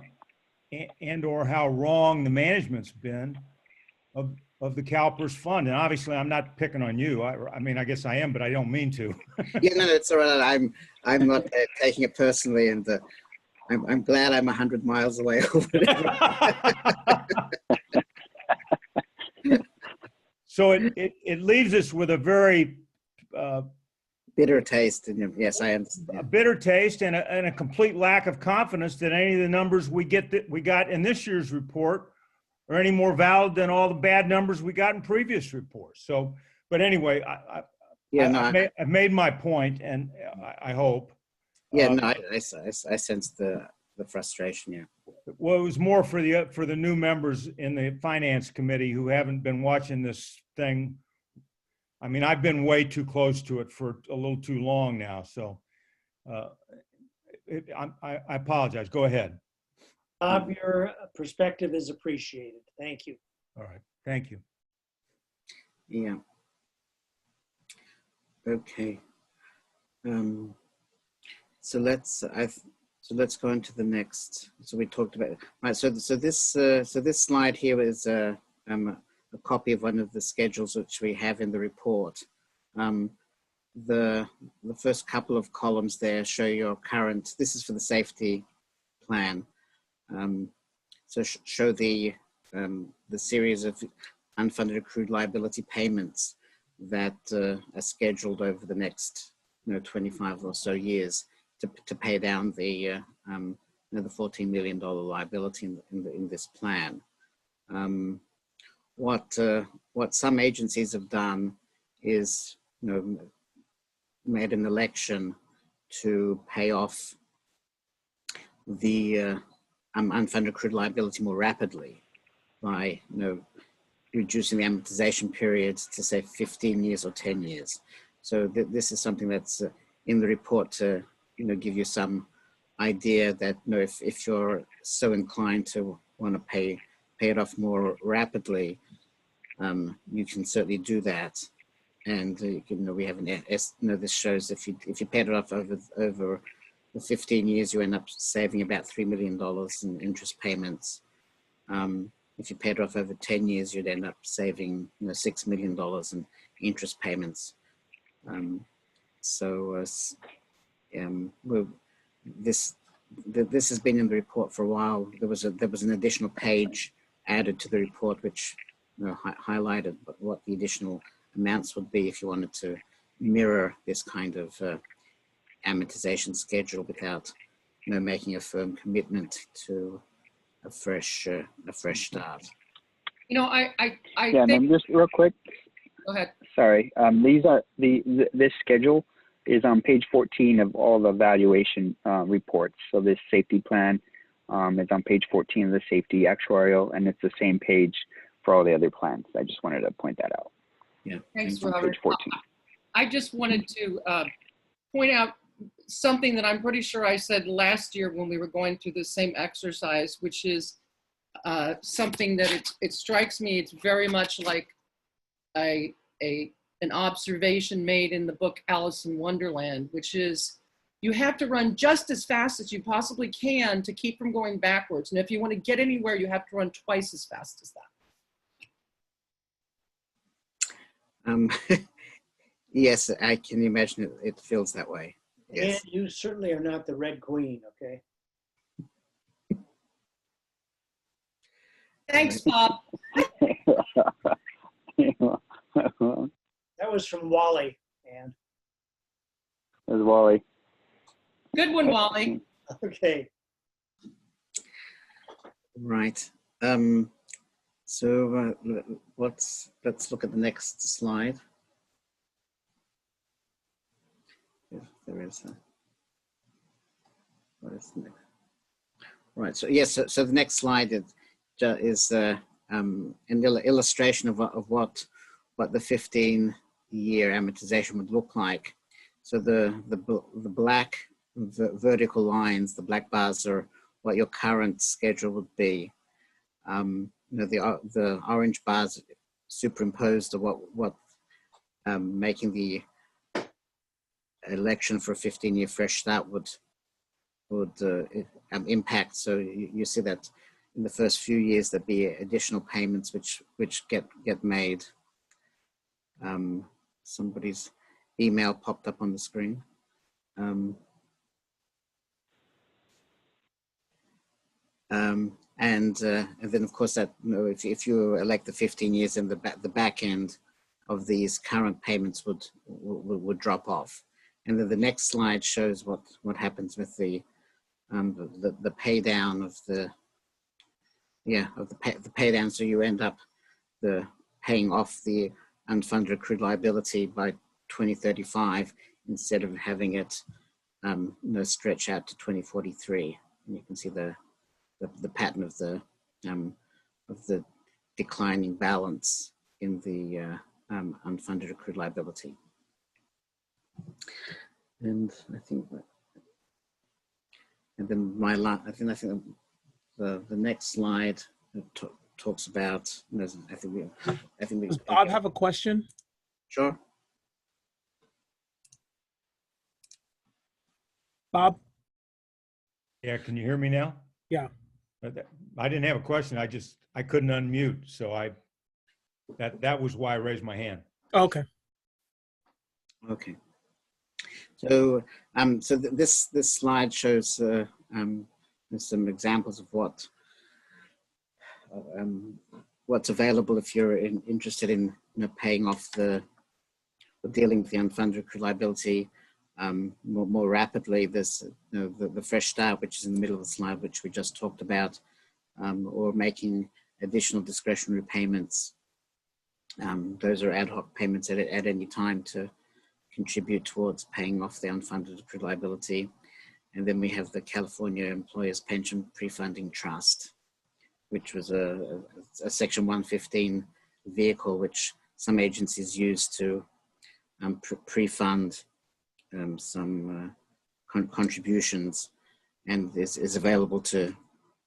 and or how wrong the management's been of the CalPERS fund. And obviously I'm not picking on you. I mean, I guess I am, but I don't mean to. Yeah, no, it's all right. I'm not taking it personally, and I'm glad I'm 100 miles away. So it leaves us with a very bitter taste. And yes, I understand. a bitter taste and a complete lack of confidence that any of the numbers we got in this year's report are any more valid than all the bad numbers we got in previous reports. So, but anyway, I've made my point, and I hope. Yeah, no, I sense the frustration. Yeah. Well, it was more for the new members in the finance committee who haven't been watching this thing. I mean, I've been way too close to it for a little too long now. So I apologize. Go ahead. Bob, your perspective is appreciated. Thank you. All right. Thank you. Yeah. Okay. So let's go into the next. So we talked about. Right. So this slide here is a copy of one of the schedules which we have in the report. The first couple of columns there show your current. This is for the safety plan. So show the series of unfunded accrued liability payments that are scheduled over the next 25 or so years to pay down the $14 million liability in this plan. What some agencies have done is made an election to pay off the unfunded accrued liability more rapidly by reducing the amortization period to say 15 years or 10 years. So this is something that's in the report to give you some idea that if you're so inclined to want to pay it off more rapidly, you can certainly do that. And we have this shows if you paid it off over the 15 years, you end up saving about $3 million in interest payments. If you paid it off over 10 years, you'd end up saving $6 million in interest payments. This has been in the report for a while. There was an additional page added to the report which highlighted what the additional amounts would be if you wanted to mirror this kind of amortization schedule without making a firm commitment to a fresh start. I Yeah, think, and just real quick. go ahead. Sorry, these are this schedule is on page 14 of all the valuation reports. So this safety plan is on page 14 of the safety actuarial, and it's the same page for all the other plans. I just wanted to point that out. Yeah. Thanks, It's on Robert. page 14. I just wanted to point out something that I'm pretty sure I said last year when we were going through the same exercise, which is something that it strikes me, it's very much like an observation made in the book Alice in Wonderland, which is you have to run just as fast as you possibly can to keep from going backwards. And if you want to get anywhere, you have to run twice as fast as that. Yes, I can imagine it feels that way. Yes. And you certainly are not the Red Queen, okay? Thanks, Bob. That was from Wally, and There's Wally. Good one, Wally. okay. Right. So let's look at the next slide. If there is what is next? Right. So yes. So the next slide is an illustration of what the 15-year amortization would look like. So the black vertical lines, the black bars, are what your current schedule would be. The orange bars superimposed are what making the election for a 15-year fresh start would impact. So you see that in the first few years there'd be additional payments which get made. Somebody's email popped up on the screen. And then of course that, you know, if you elect the 15 years, then the back end of these current payments would drop off. And then the next slide shows what happens with the pay down of the pay down. So you end up paying off the unfunded accrued liability by 2035 instead of having it stretch out to 2043. And you can see the pattern of the declining balance in the unfunded accrued liability. And I think that, and then I think the next slide talks about. Does Bob have a question? Sure. Bob? Yeah, can you hear me now? Yeah. I didn't have a question. I couldn't unmute, so that was why I raised my hand. Okay. Okay. So this slide shows some examples of what's available if you're interested in paying off dealing with the unfunded accrued liability more rapidly. There's the Fresh Start, which is in the middle of the slide, which we just talked about, or making additional discretionary payments. Those are ad hoc payments at any time to contribute towards paying off the unfunded accrued liability. And then we have the California Employers Pension Pre-Funding Trust, which was a Section 115 vehicle which some agencies use to pre-fund some contributions, and this is available to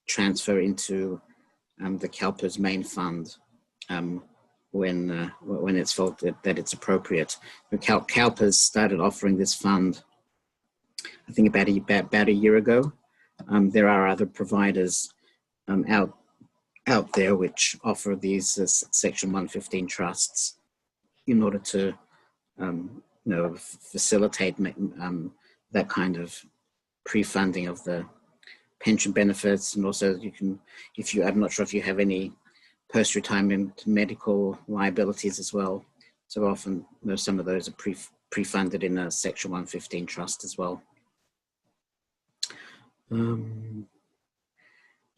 transfer into the CalPERS main fund when it's felt that it's appropriate. CalPERS started offering this fund, I think about a year ago. There are other providers out there which offer these Section 115 trusts in order to facilitate that kind of pre-funding of the pension benefits. And also you can, I'm not sure if you have any post-retirement medical liabilities as well. So often some of those are pre-funded in a Section 115 trust as well. So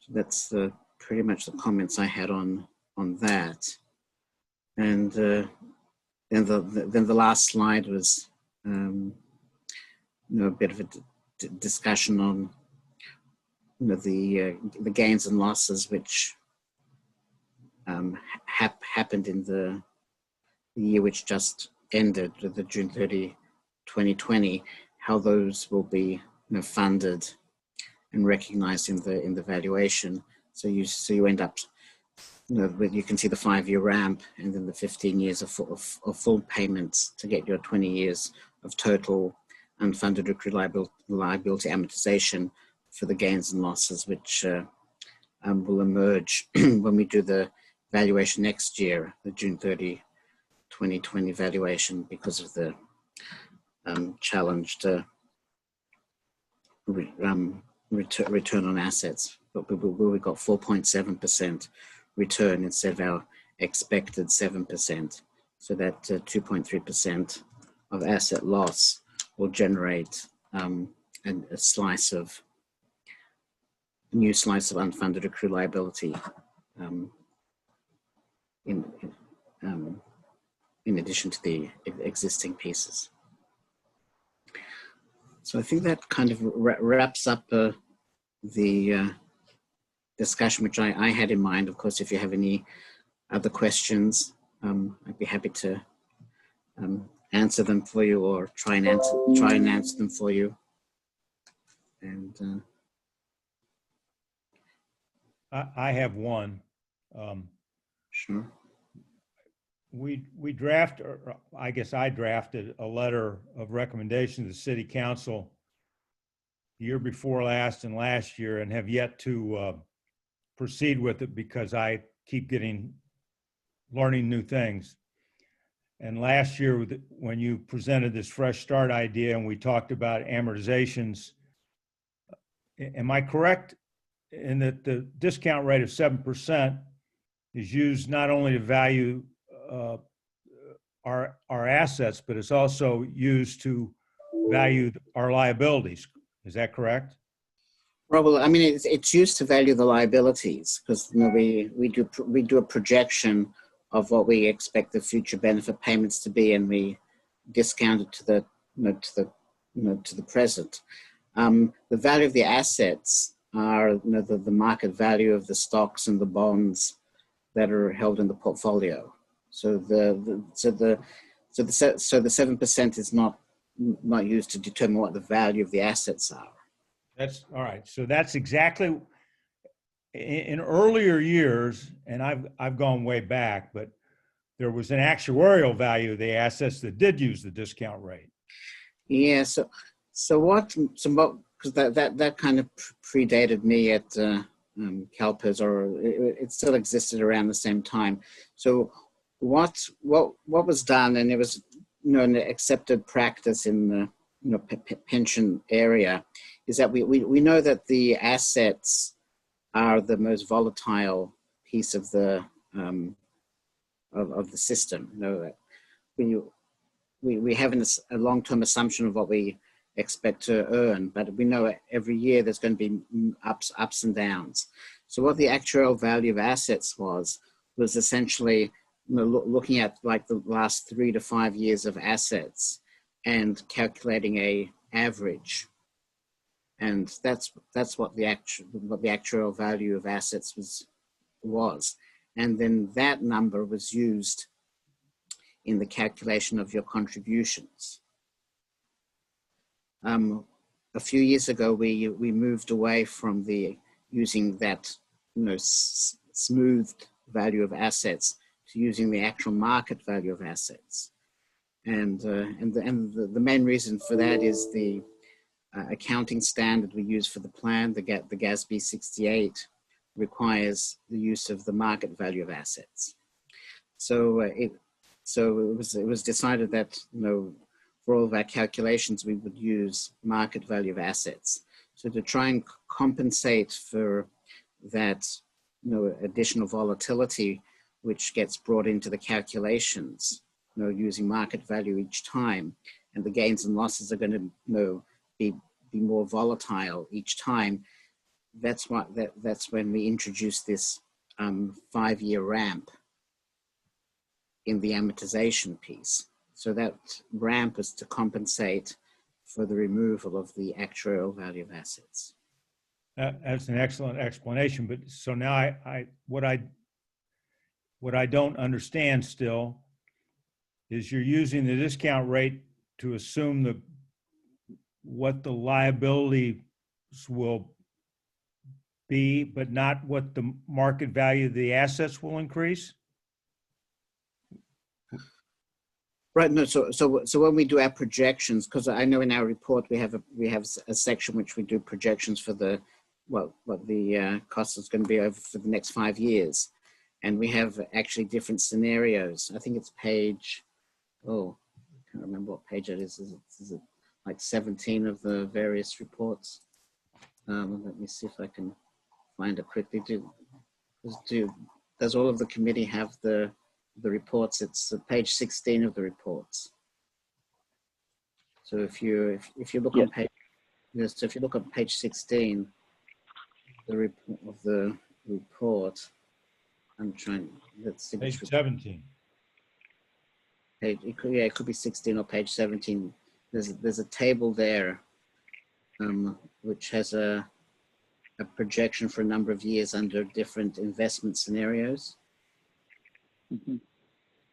that's pretty much the comments I had on that. And then the last slide was a bit of a discussion on the gains and losses which happened in the year which just ended, the June 30, 2020, how those will be funded and recognized in the valuation. So you end up, you can see the 5-year ramp and then the 15 years of full payments to get your 20 years of total unfunded accrued liability amortization for the gains and losses, which will emerge when we do the valuation next year, the June 30, 2020 valuation, because of the challenged return on assets. But we got 4.7% return instead of our expected 7%. So that 2.3% of asset loss will generate a new slice of unfunded accrued liability in addition to the existing pieces. So I think that kind of wraps up the discussion which I had in mind. Of course, if you have any other questions, I'd be happy to answer them for you, or try and answer them for you. And I have one. Sure. We draft, or I guess I drafted a letter of recommendation to the City Council year before last and last year and have yet to proceed with it because I keep learning new things. And last year, when you presented this fresh start idea and we talked about amortizations, am I correct in that the discount rate of 7% is used not only to value our assets, but it's also used to value our liabilities? Is that correct? Well, I mean, it's used to value the liabilities because we do a projection of what we expect the future benefit payments to be, and we discount it to the present. The value of the assets are the market value of the stocks and the bonds that are held in the portfolio. So the 7% is not used to determine what the value of the assets are. That's all right. So that's exactly in earlier years, and I've gone way back, but there was an actuarial value of the assets that did use the discount rate. Yeah. So because that kind of predated me at CalPERS, or it still existed around the same time. So what was done, and it was an accepted practice in the pension area, is that we know that the assets are the most volatile piece of the of the system. We have a long-term assumption of what we expect to earn, but we know every year there's going to be ups and downs. So what the actuarial value of assets was essentially looking at like the last 3 to 5 years of assets and calculating a average, and that's what the actuarial value of assets was, and then that number was used in the calculation of your contributions. A few years ago, we moved away from using that smoothed value of assets to using the actual market value of assets, and the main reason for that is the accounting standard we use for the plan, the GASB 68, requires the use of the market value of assets. So it was decided that for all of our calculations we would use market value of assets. So to try and compensate for that additional volatility which gets brought into the calculations, using market value each time, and the gains and losses are going to be more volatile each time. That's when we introduce this 5-year ramp in the amortization piece. So that ramp is to compensate for the removal of the actuarial value of assets. That's an excellent explanation. But so now what I don't understand still is you're using the discount rate to assume what the liabilities will be, but not what the market value of the assets will increase? Right. No. So when we do our projections, because I know in our report we have a section which we do projections for what the cost is going to be over for the next 5 years, and we have actually different scenarios. I think it's page, I can't remember what page it is. Is it like 17 of the various reports? Let me see if I can find it quickly. Does all of the committee have the reports? It's page 16 of the reports. So if you look on page, so if you look on page 16 of the report, I'm trying. Let's see. Page 17. It could be 16 or page 17. There's a table there, which has a projection for a number of years under different investment scenarios. Mm-hmm.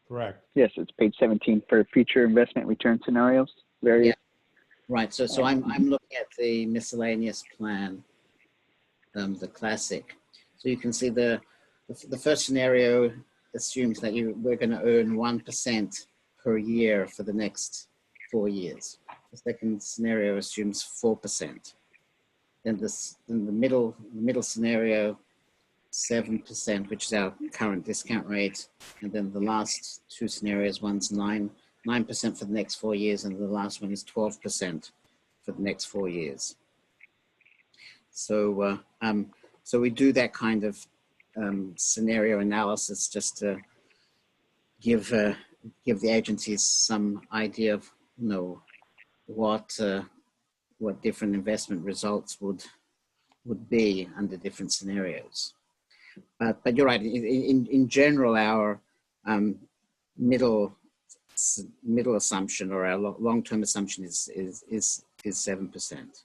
Correct. Yes, it's page 17 for future investment return scenarios. Various. Yeah. Right. So I'm looking at the miscellaneous plan, the classic. So you can see the first scenario assumes that we're going to earn 1% per year for the next 4 years. The second scenario assumes 4%. in the middle scenario, 7%, which is our current discount rate, and then the last two scenarios, one's 9% for the next 4 years, and the last one is 12% for the next 4 years. So, so we do that kind of scenario analysis just to give the agencies some idea of, you know, what different investment results would be under different scenarios. But you're right. In general, our middle assumption, or our long-term assumption, is 7%.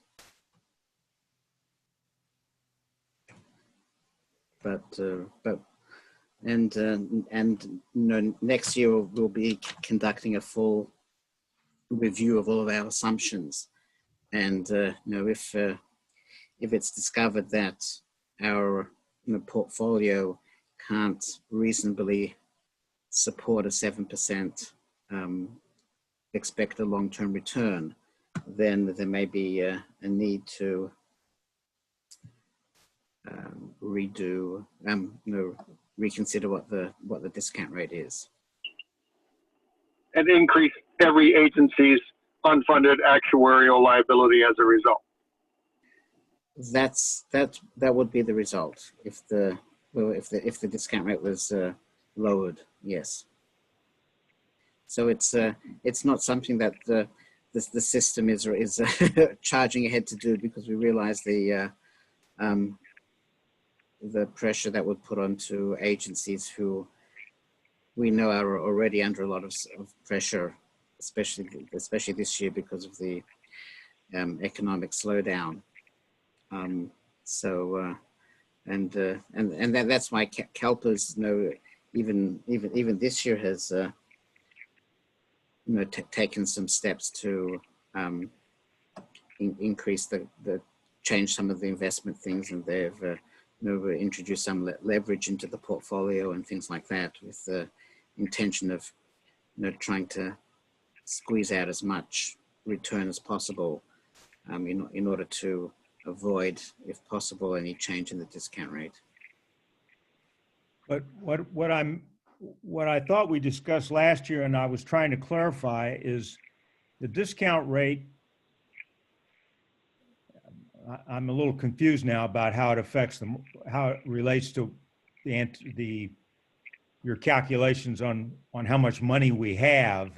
And you know, next year we'll be conducting a full review of all of our assumptions, and you know, if it's discovered that our portfolio can't reasonably support a 7% expected long-term return, then there may be a need to redo, you know, reconsider what the discount rate is. And increase every agency's unfunded actuarial liability as a result. That would be the result if the discount rate was lowered. Yes. So it's not something that the system is charging ahead to do, because we realize the pressure that would put onto agencies who we know are already under a lot of pressure, especially this year because of the economic slowdown. And that's why CalPERS, you know, even this year has you know, taken some steps to increase change some of the investment things, and they've you know, introduced some leverage into the portfolio and things like that, with the intention of, you know, trying to squeeze out as much return as possible, in order to avoid, if possible, any change in the discount rate. But what I thought we discussed last year, and I was trying to clarify, is the discount rate. I'm a little confused now about how it affects how it relates to your calculations on how much money we have,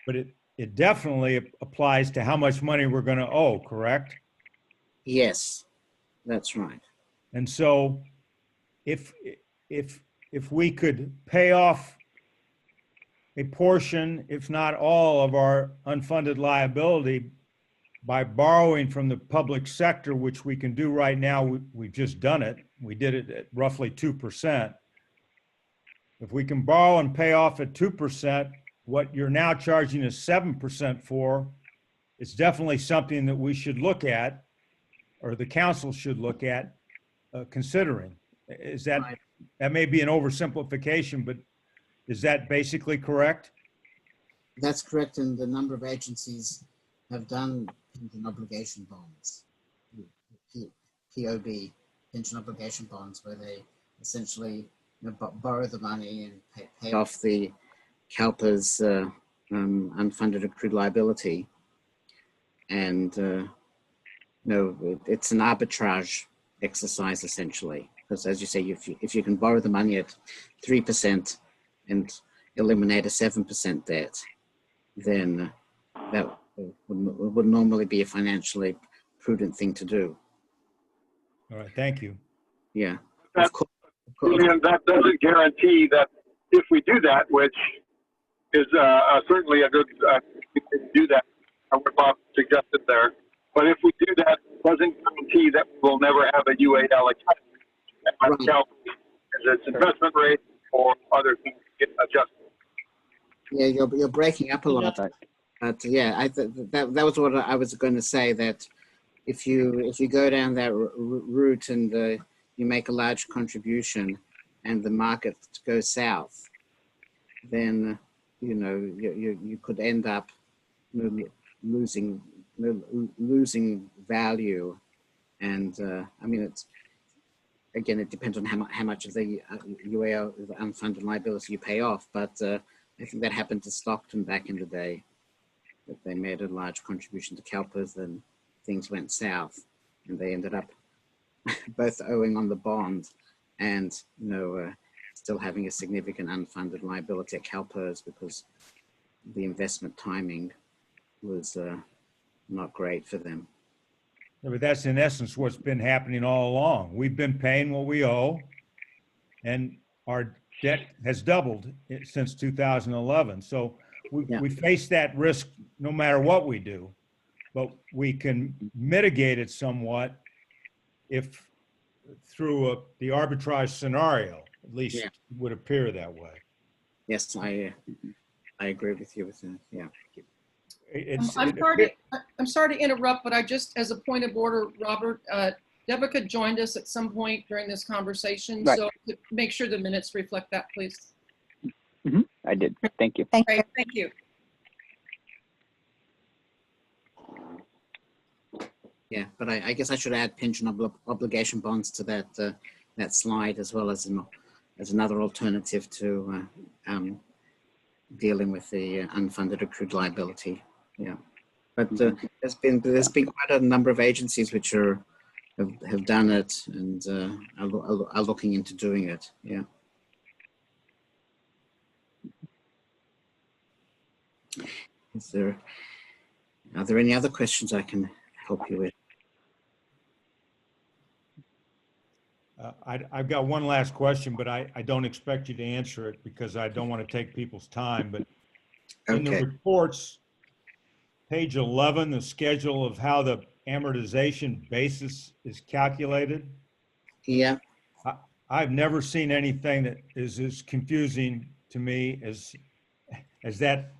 but it definitely applies to how much money we're going to owe, correct? Yes, that's right. And so if we could pay off a portion, if not all, of our unfunded liability by borrowing from the public sector, which we can do right now, we've just done it. We did it at roughly 2%. If we can borrow and pay off at 2%, what you're now charging us 7% for, it's definitely something that we should look at, or the council should look at considering. Is that, Right. That may be an oversimplification, but is that basically correct? That's correct, and the number of agencies have done pension obligation bonds, POB, pension obligation bonds, where they essentially, you know, borrow the money and pay off the CalPERS unfunded accrued liability. And you know, it's an arbitrage exercise essentially, because as you say, if you can borrow the money at 3% and eliminate a 7% debt, then that would normally be a financially prudent thing to do. All right, thank you. Yeah. That doesn't guarantee that if we do that, which is certainly a good thing to do that, what Bob suggested there. But if we do that, it doesn't guarantee that we'll never have a UAL account. Right. Its investment rate or other things get adjusted. Yeah, you're breaking up a lot. But yeah, that was what I was going to say, that if you go down that route and you make a large contribution and the market goes south, then you know you could end up losing value And I mean, it's, again, it depends on how much of the UAL, the unfunded liability you pay off. But I think that happened to Stockton back in the day, that they made a large contribution to CalPERS, then things went south and they ended up both owing on the bond and, still having a significant unfunded liability at CalPERS because the investment timing was not great for them. Yeah, but that's in essence what's been happening all along. We've been paying what we owe, and our debt has doubled since 2011. So we face that risk no matter what we do, but we can mitigate it somewhat if through the arbitrage scenario, at least it would appear that way. Yes, I agree with you with that. Yeah. I'm sorry to interrupt, but I just, as a point of order, Robert, Devika joined us at some point during this conversation. Right. So to make sure the minutes reflect that, please. Mm-hmm. I did. Thank you. Great, thank you. Yeah, but I guess I should add pension obligation bonds to that that slide, as well as another alternative to dealing with the unfunded accrued liability. Yeah, but there's been quite a number of agencies which have done it and are looking into doing it. Yeah. Are there any other questions I can help you with? I've got one last question, but I don't expect you to answer it because I don't want to take people's time. But in the reports, page 11, the schedule of how the amortization basis is calculated. Yeah. I've never seen anything that is as confusing to me as that.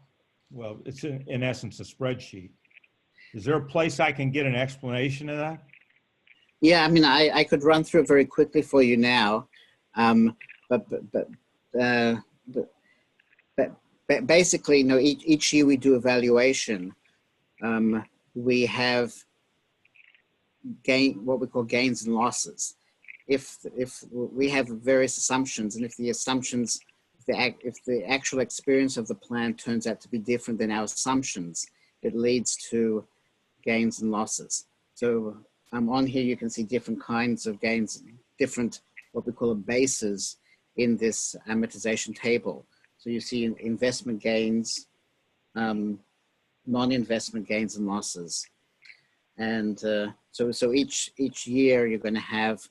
Well, it's in essence a spreadsheet. Is there a place I can get an explanation of that? Yeah, I mean, I could run through it very quickly for you now, but basically, each year we do evaluation. We have what we call gains and losses. If we have various assumptions, and if the assumptions, if the actual experience of the plan turns out to be different than our assumptions, it leads to gains and losses. So on here you can see different kinds of gains, different what we call bases in this amortization table. So you see investment gains, non-investment gains and losses. And so each year you're going to have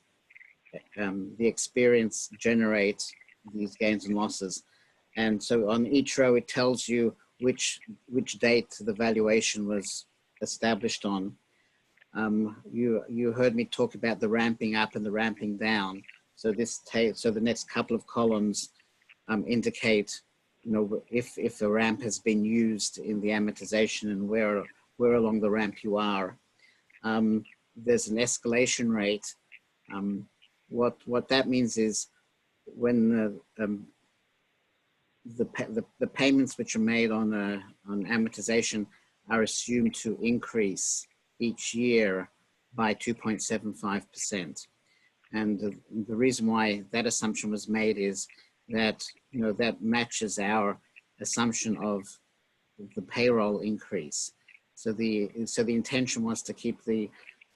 the experience generate these gains and losses. And so on each row it tells you which date the valuation was established on. You heard me talk about the ramping up and the ramping down. So so the next couple of columns indicate, if the ramp has been used in the amortization and where along the ramp you are. There's an escalation rate. What that means is when the payments which are made on amortization are assumed to increase each year by 2.75%. And the reason why that assumption was made is that, that matches our assumption of the payroll increase. So the intention was to keep the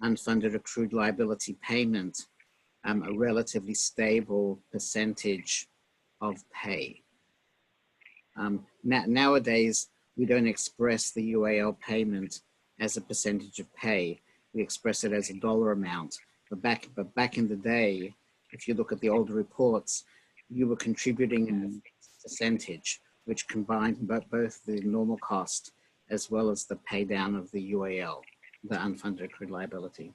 unfunded accrued liability payment a relatively stable percentage of pay. Nowadays, we don't express the UAL payment as a percentage of pay. We express it as a dollar amount. But back in the day, if you look at the older reports, you were contributing a percentage, which combined both the normal cost as well as the pay down of the UAL, the unfunded accrued liability.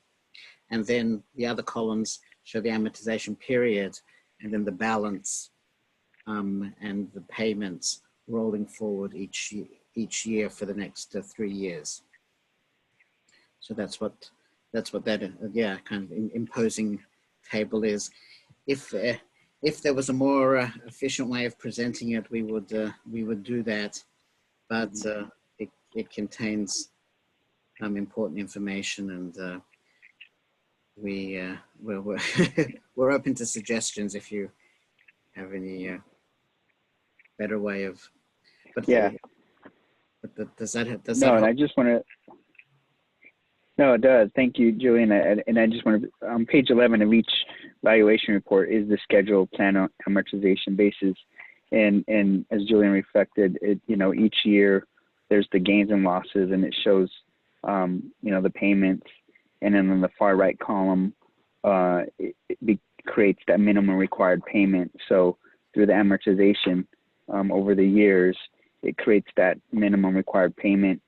And then the other columns show the amortization period and then the balance and the payments rolling forward each year for the next 3 years. So that's what that kind of imposing table is. If there was a more efficient way of presenting it, we would do that, but it contains important information, and we're we're open to suggestions if you have any better way of. But Yeah. Does that No, and help? I just want to. No, it does. Thank you, Julian. And I just want to, on page 11 of each valuation report is the schedule, plan, amortization basis. And as Julian reflected, each year there's the gains and losses, and it shows, the payments. And then on the far right column, it creates that minimum required payment. So through the amortization over the years, it creates that minimum required payment,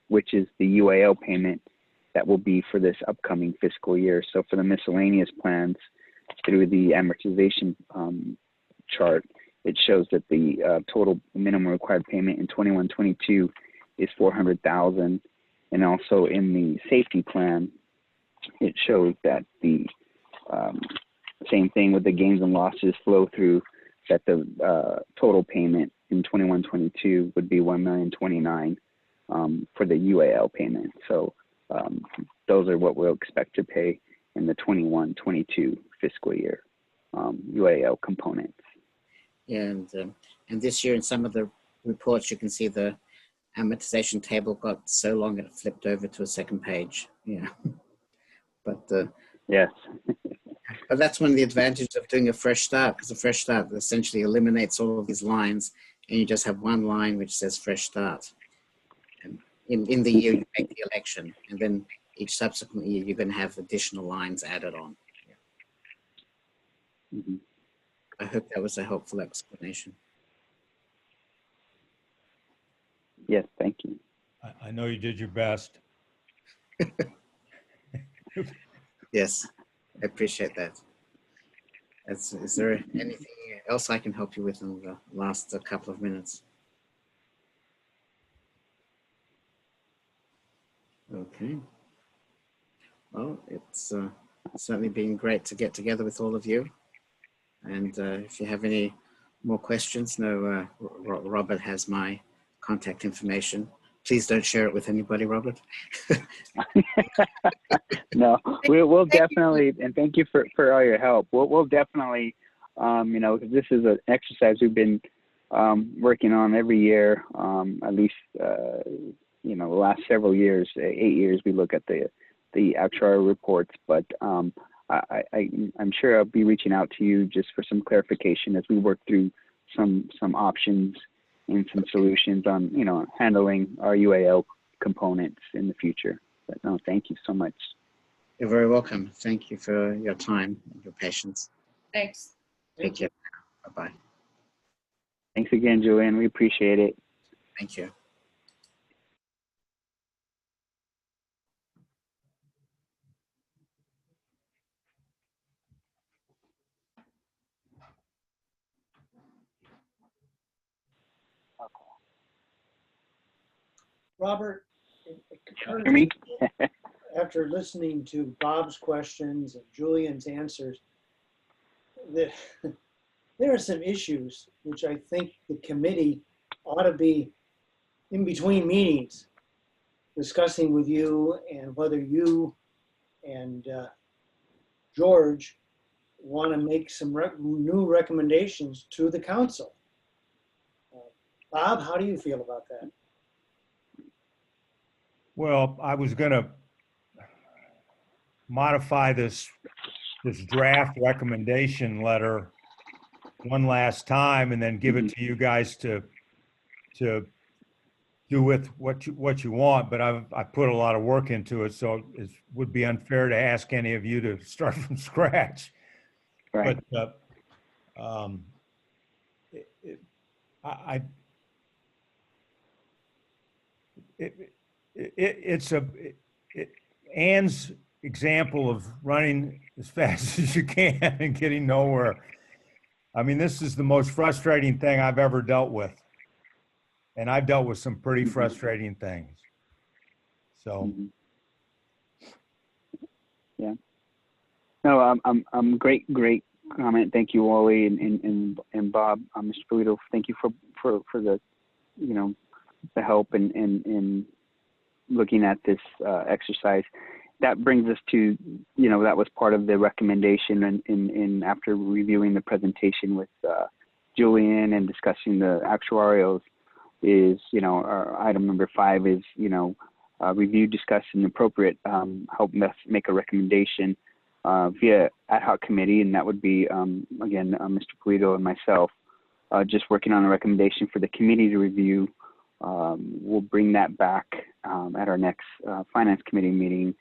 which is the UAL payment that will be for this upcoming fiscal year. So for the miscellaneous plans, through the amortization chart, it shows that the total minimum required payment in 21-22 is $400,000, and also in the safety plan, it shows that the same thing with the gains and losses flow through, that the total payment in 21-22 would be $1,029,000 for the UAL payment. So those are what we'll expect to pay in the 21-22 fiscal year, UAL components. Yeah, and this year in some of the reports, you can see the amortization table got so long it flipped over to a second page. Yeah, but yes. But that's one of the advantages of doing a fresh start, because a fresh start essentially eliminates all of these lines, and you just have one line which says fresh start. And in the year you make the election, and then each subsequent year you're going to have additional lines added on. Mm-hmm. I hope that was a helpful explanation. Yes, thank you. I know you did your best. Yes, I appreciate that. Is there anything else I can help you with in the last couple of minutes? Okay. Well, it's certainly been great to get together with all of you. And if you have any more questions, Robert has my contact information. Please don't share it with anybody, Robert. No, we'll definitely, and thank you for all your help. We'll definitely, because this is an exercise we've been working on every year, at least, the last several years, 8 years, we look at the actuarial reports, but I'm sure I'll be reaching out to you just for some clarification as we work through some options and some solutions on, handling our UAL components in the future. But no, thank you so much. You're very welcome. Thank you for your time and your patience. Thanks. Take care. Bye-bye. Thanks again, Julian. We appreciate it. Thank you. Robert, it occurs Hear me? after listening to Bob's questions and Julian's answers that there are some issues which I think the committee ought to be in between meetings discussing with you, and whether you and George want to make some new recommendations to the council. Bob, how do you feel about that? Well, I was going to modify this draft recommendation letter one last time and then give it to you guys to do with what you want. But I put a lot of work into it, so it would be unfair to ask any of you to start from scratch. Right. But Ann's example of running as fast as you can and getting nowhere. I mean, this is the most frustrating thing I've ever dealt with. And I've dealt with some pretty frustrating things. So. Yeah. No, I'm great comment. Thank you, Wally and Bob, Mr. Polito. Thank you for the, the help in looking at this exercise. that brings us to, that was part of the recommendation in after reviewing the presentation with Julian and discussing the actuarials is, our item number 5 is, review, discuss, and appropriate help us make a recommendation via ad hoc committee, and that would be, again, Mr. Polito and myself, just working on a recommendation for the committee to review. We'll bring that back at our next finance committee meeting,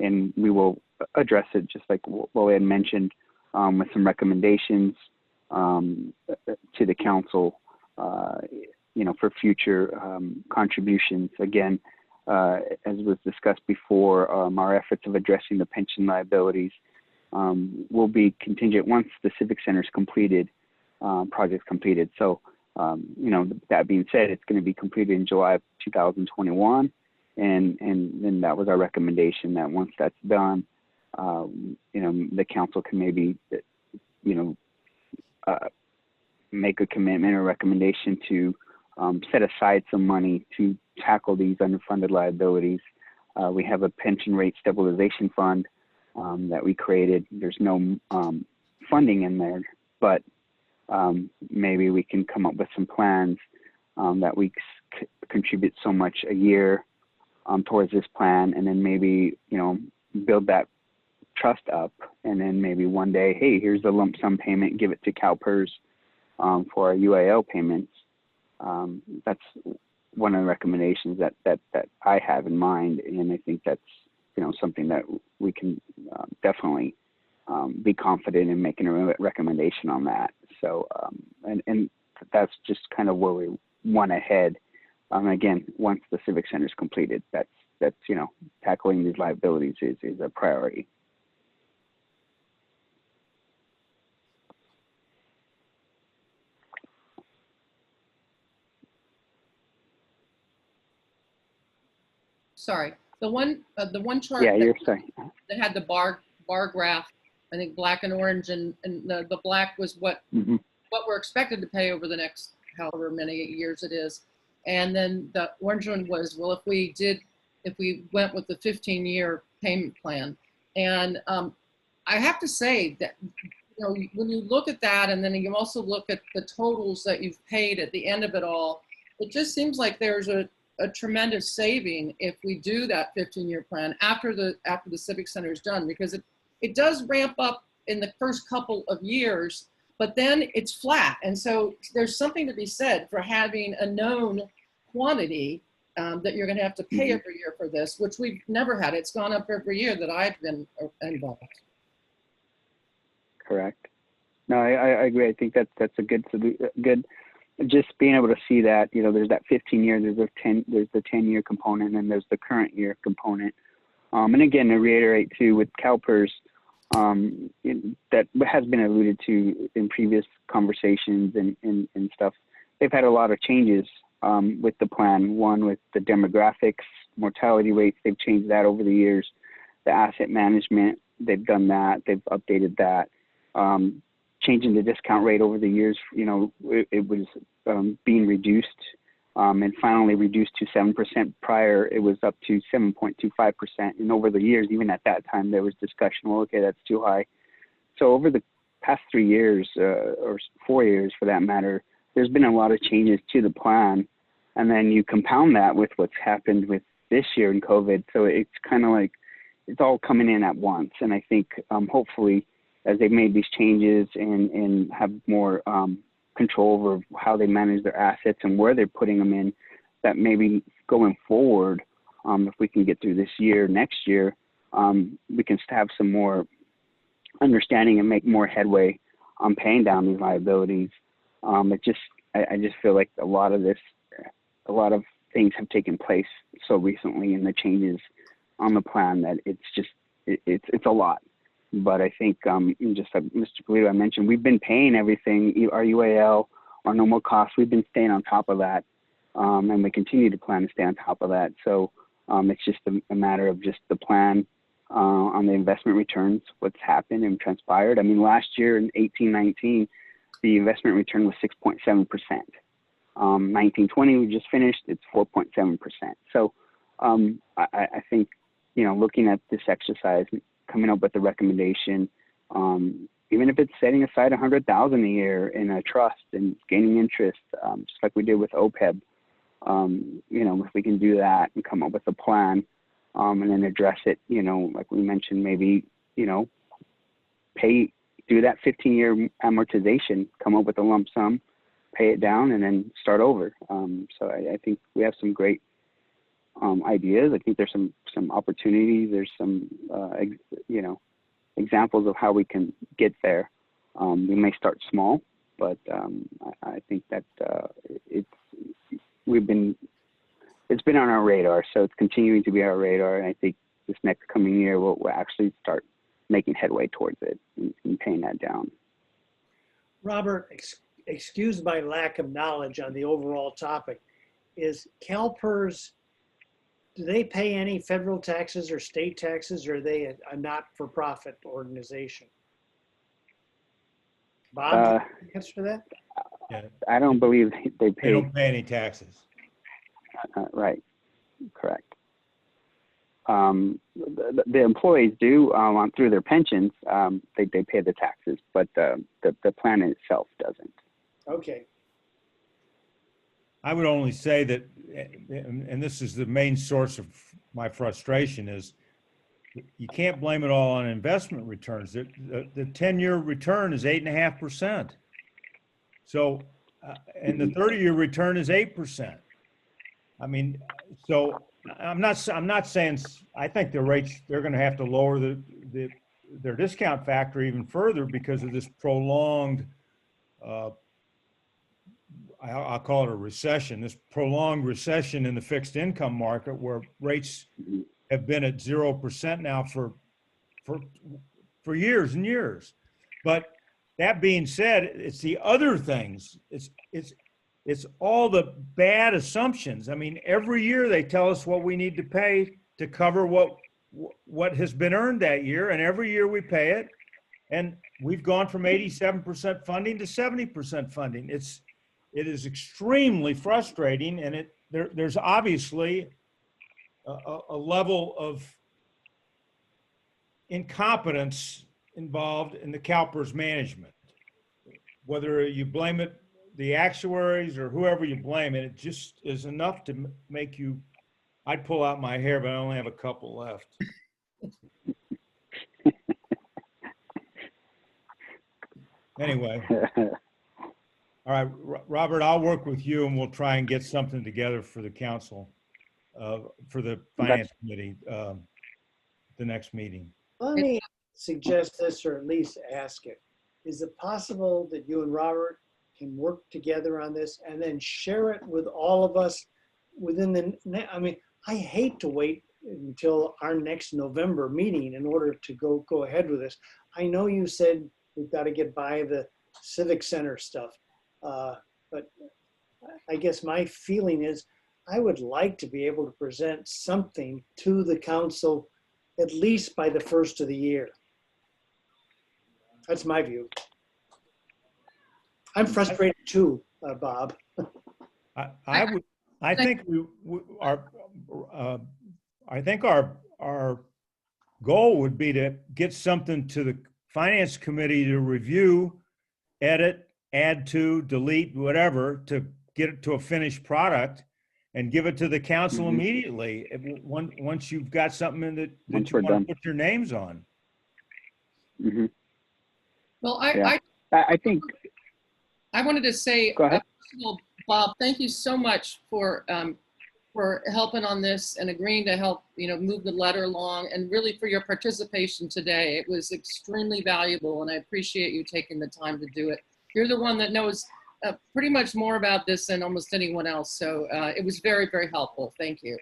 and we will address it just like what we had mentioned with some recommendations to the council, for future contributions. Again, as was discussed before, our efforts of addressing the pension liabilities will be contingent once the Civic Center is completed, project's completed. So, that being said, it's going to be completed in July of 2021. And then that was our recommendation that once that's done, the council can maybe, make a commitment or recommendation to set aside some money to tackle these underfunded liabilities. We have a pension rate stabilization fund that we created. There's no funding in there, but maybe we can come up with some plans that we contribute so much a year towards this plan, and then maybe, build that trust up, and then maybe one day, hey, here's the lump sum payment, give it to CalPERS for our UAL payments. That's one of the recommendations that I have in mind, and I think that's, something that we can definitely be confident in making a recommendation on that. So, and that's just kind of where we want to head. Again, once the Civic Center is completed, that's tackling these liabilities is a priority. Sorry, the one chart Yeah, you're sorry. that had the bar graph, I think black and orange, and the black was what we're expected to pay over the next however many years it is. And then the orange one was, well, if we went with the 15-year payment plan. And I have to say that, when you look at that, and then you also look at the totals that you've paid at the end of it all, it just seems like there's a tremendous saving if we do that 15-year plan after the Civic Center is done, because it does ramp up in the first couple of years, but then it's flat. And so there's something to be said for having a known quantity that you're going to have to pay every year for this, which we've never had. It's gone up every year that I've been involved. Correct. No, I agree. I think that's a good, just being able to see that, there's that 15-year, there's the 10-year component, and there's the current year component. And again, to reiterate too, with CalPERS, that has been alluded to in previous conversations and stuff, they've had a lot of changes with the plan. One, with the demographics, mortality rates, they've changed that over the years. The asset management, they've done that, they've updated that. Changing the discount rate over the years, it was being reduced and finally reduced to 7%. Prior, it was up to 7.25%. And over the years, even at that time, there was discussion, well, okay, that's too high. So over the past 3 years, or 4 years for that matter, there's been a lot of changes to the plan. And then you compound that with what's happened with this year in COVID. So it's kind of like it's all coming in at once. And I think hopefully, as they've made these changes and have more control over how they manage their assets and where they're putting them in, that maybe going forward, if we can get through this year, next year, we can have some more understanding and make more headway on paying down these liabilities. I just feel like a lot of things have taken place so recently in the changes on the plan that it's a lot. But I think, just like Mr. Polito, I mentioned, we've been paying everything, our UAL, our normal costs, we've been staying on top of that, and we continue to plan to stay on top of that. So it's just a matter of just the plan on the investment returns, what's happened and transpired. I mean, last year in 18-19, the investment return was 6.7%. 19-20, we just finished, it's 4.7%. So I think looking at this exercise, coming up with a recommendation, even if it's setting aside $100,000 a year in a trust and gaining interest, just like we did with OPEB. If we can do that and come up with a plan, and then address it, like we mentioned, maybe, do that 15-year amortization, come up with a lump sum, pay it down, and then start over. So I think we have some great ideas. I think there's some opportunities. There's some, examples of how we can get there. We may start small, but I think that it's been on our radar, so it's continuing to be our radar, and I think this next coming year we'll actually start making headway towards it and paying that down. Robert, excuse my lack of knowledge on the overall topic. Is CalPERS, do they pay any federal taxes or state taxes, or are they a not-for-profit organization? Bob, do you answer that? Yeah. I don't believe they They pay. don't pay any taxes. Right, correct. The employees do through their pensions. They pay the taxes, but the plan itself doesn't. Okay. I would only say that, and this is the main source of my frustration, is you can't blame it all on investment returns. The 10-year return is 8.5%. So, and the 30-year return is 8%. I mean, so I'm not saying, I think the rates, they're going to have to lower their discount factor even further because of this prolonged, I'll call it a recession, this prolonged recession in the fixed income market where rates have been at 0% now for years and years. But that being said, it's the other things. It's all the bad assumptions. I mean, every year they tell us what we need to pay to cover what has been earned that year, and every year we pay it. And we've gone from 87% funding to 70% funding. It is extremely frustrating, and there's obviously a level of incompetence involved in the CalPERS management. Whether you blame it the actuaries or whoever you blame, it just is enough to make you, I'd pull out my hair, but I only have a couple left. Anyway. All right, Robert, I'll work with you and we'll try and get something together for the council, for the finance committee, the next meeting. Let me suggest this, or at least ask it. Is it possible that you and Robert can work together on this and then share it with all of us within I mean, I hate to wait until our next November meeting in order to go ahead with this. I know you said we've got to get by the Civic Center stuff, but I guess my feeling is I would like to be able to present something to the council at least by the first of the year. That's my view. I'm frustrated too, Bob. I think our goal would be to get something to the finance committee to review, edit, add to, delete, whatever, to get it to a finished product and give it to the council immediately. Once you've got something in that you want to put your names on. Well, I think I wanted to say, Go ahead. well, Bob, thank you so much for helping on this and agreeing to help, move the letter along, and really for your participation today. It was extremely valuable, and I appreciate you taking the time to do it. You're the one that knows pretty much more about this than almost anyone else. So it was very, very helpful. Thank you.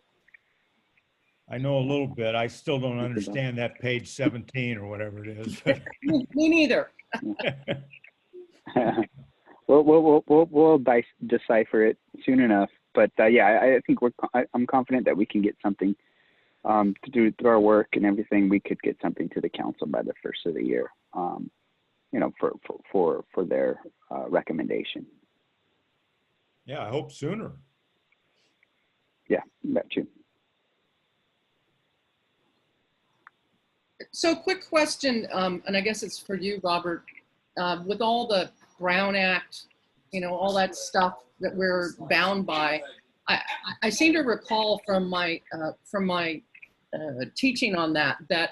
I know a little bit. I still don't understand that page 17 or whatever it is. Me neither. We'll decipher it soon enough. But yeah, I think I'm confident that we can get something to do through our work and everything. We could get something to the council by the first of the year, for their recommendation. Yeah, I hope sooner. Yeah, that too. So quick question, and I guess it's for you, Robert. With all the Brown Act, all that stuff that we're bound by, I seem to recall from my teaching on that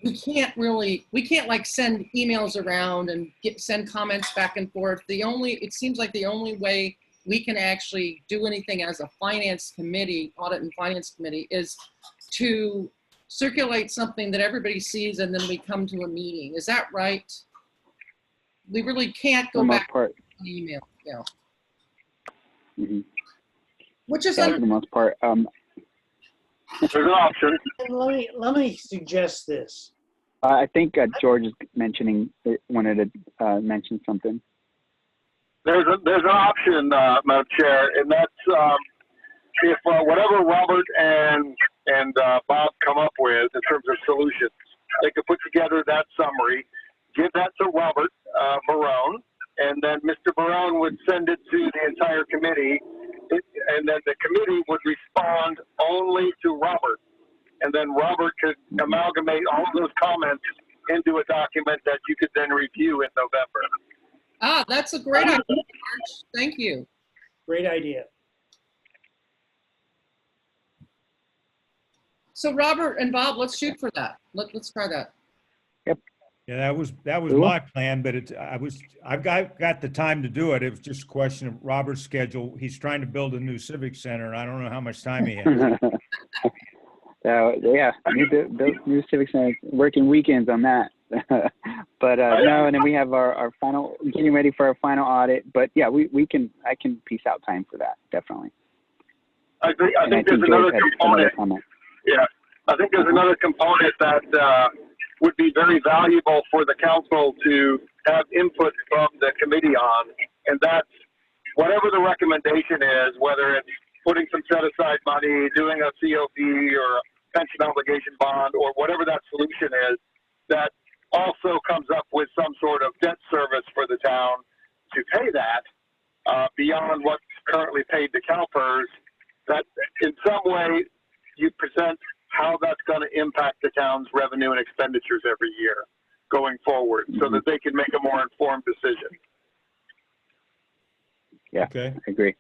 we can't like send emails around and send comments back and forth. It seems like the only way we can actually do anything as a finance committee, audit and finance committee, is to circulate something that everybody sees and then we come to a meeting. Is that right? We really can't go back to an email. Yeah. Mm-hmm. Which is for the most part. There's an option. Let me suggest this. I think George is wanted to mention something. There's an option, Madam Chair, and that's if whatever Robert and Bob come up with in terms of solutions, they could put together that summary, give that to Robert Barone, and then Mr. Barone would send it to the entire committee, and then the committee would respond only to Robert. And then Robert could amalgamate all of those comments into a document that you could then review in November. Ah, that's a great idea, George. Thank you. Great idea. So Robert and Bob, let's shoot for that. Let's try that. Yeah, that was my plan, but I've got the time to do it. It was just a question of Robert's schedule. He's trying to build a new civic center, and I don't know how much time he has. Yeah, new civic center, working weekends on that. But no, and then we have our final, getting ready for our final audit. But yeah, I can piece out time for that, definitely. I think there's another component. Yeah, I think there's another component that would be very valuable for the council to have input from the committee on, and that's whatever the recommendation is, whether it's putting some set-aside money, doing a COP or a pension obligation bond, or whatever that solution is, that also comes up with some sort of debt service for the town to pay that beyond what's currently paid to CalPERS, that in some way you present how that's going to impact the town's revenue and expenditures every year going forward, so that they can make a more informed decision. Yeah, okay. I agree.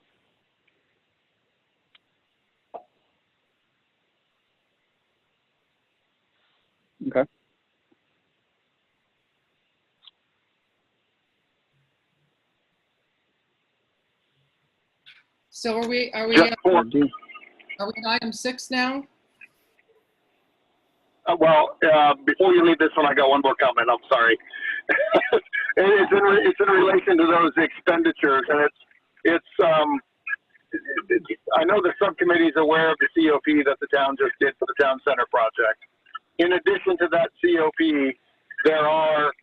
Okay. So are we at item 6 now? Before you leave this one, I got one more comment. I'm sorry. It's in relation to those expenditures, and I know the subcommittee is aware of the COP that the town just did for the town center project. In addition to that COP, there are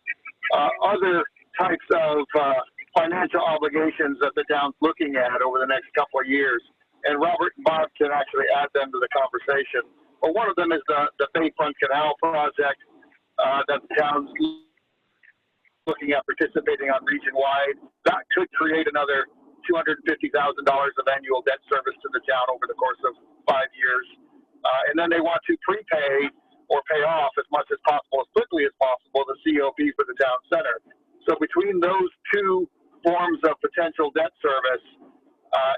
other types of financial obligations that the town's looking at over the next couple of years, and Robert and Bob can actually add them to the conversation. Well, one of them is the Bayfront Canal project that the town's looking at participating on region-wide. That could create another $250,000 of annual debt service to the town over the course of 5 years. And then they want to prepay or pay off as much as possible, as quickly as possible, the COP for the town center. So between those two forms of potential debt service,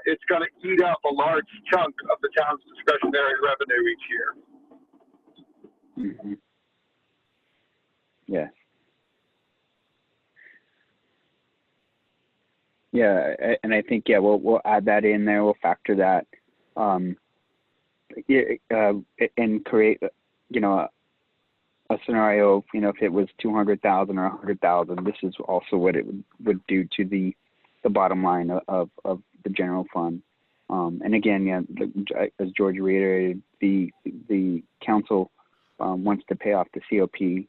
it's going to eat up a large chunk of the town's discretionary revenue each year. Mm-hmm. Yeah. Yeah, and I think we'll add that in there. We'll factor that, and create a scenario. If it was 200,000 or 100,000, this is also what it would do to the bottom line of the general fund. And again, as George reiterated, the council wants to pay off the COP.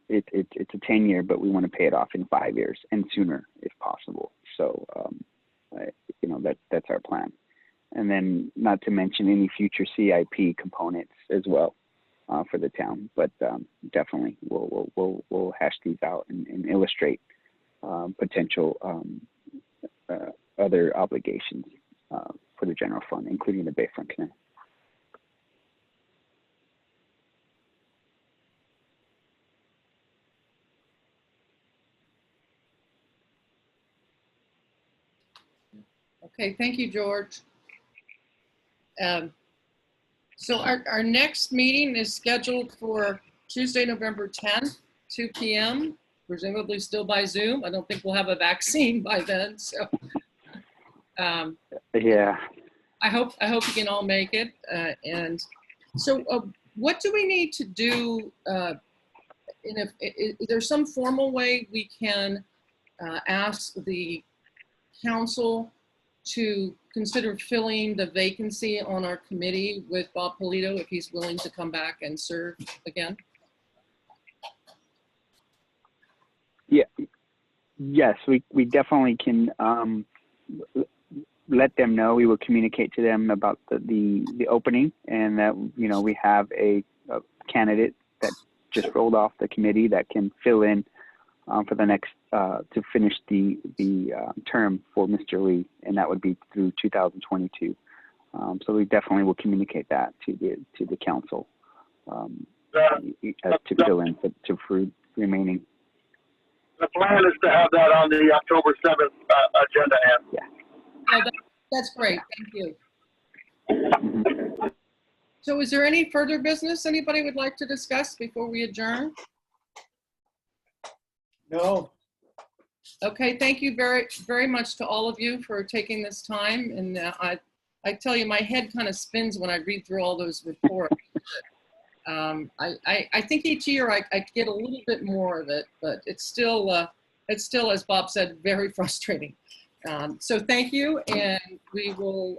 It's a 10-year, but we want to pay it off in 5 years and sooner if possible. So, that's our plan. And then not to mention any future CIP components as well for the town. But definitely we'll hash these out and illustrate potential other obligations for the general fund, including the Bayfront Canal. Okay, thank you, George. So our next meeting is scheduled for Tuesday, November 10th, 2 p.m., presumably still by Zoom. I don't think we'll have a vaccine by then, so Yeah. I hope you can all make it. And so what do we need to do? Is there some formal way we can ask the council to consider filling the vacancy on our committee with Bob Polito if he's willing to come back and serve again? Yeah. Yes, we definitely can let them know. We will communicate to them about the opening, and that, you know, we have a candidate that just rolled off the committee that can fill in for the next to finish the term for Mr. Lee, and that would be through 2022. So we definitely will communicate that to the council to fill in for remaining. The plan is to have that on the October 7th agenda, Ann. Yeah. Oh, that's great. Thank you. Mm-hmm. So is there any further business anybody would like to discuss before we adjourn? No, Okay, thank you very, very much to all of you for taking this time. And I tell you, my head kind of spins when I read through all those reports. I think each year I get a little bit more of it, but it's still, as Bob said, very frustrating. So thank you, and we will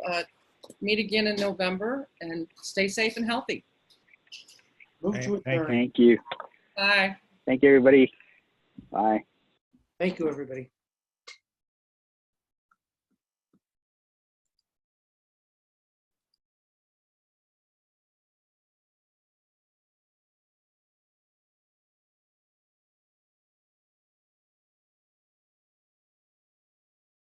meet again in November, and stay safe and healthy. move to Thank you. adjourn. Thank you. Bye. Thank you, everybody. Bye. Thank you, everybody.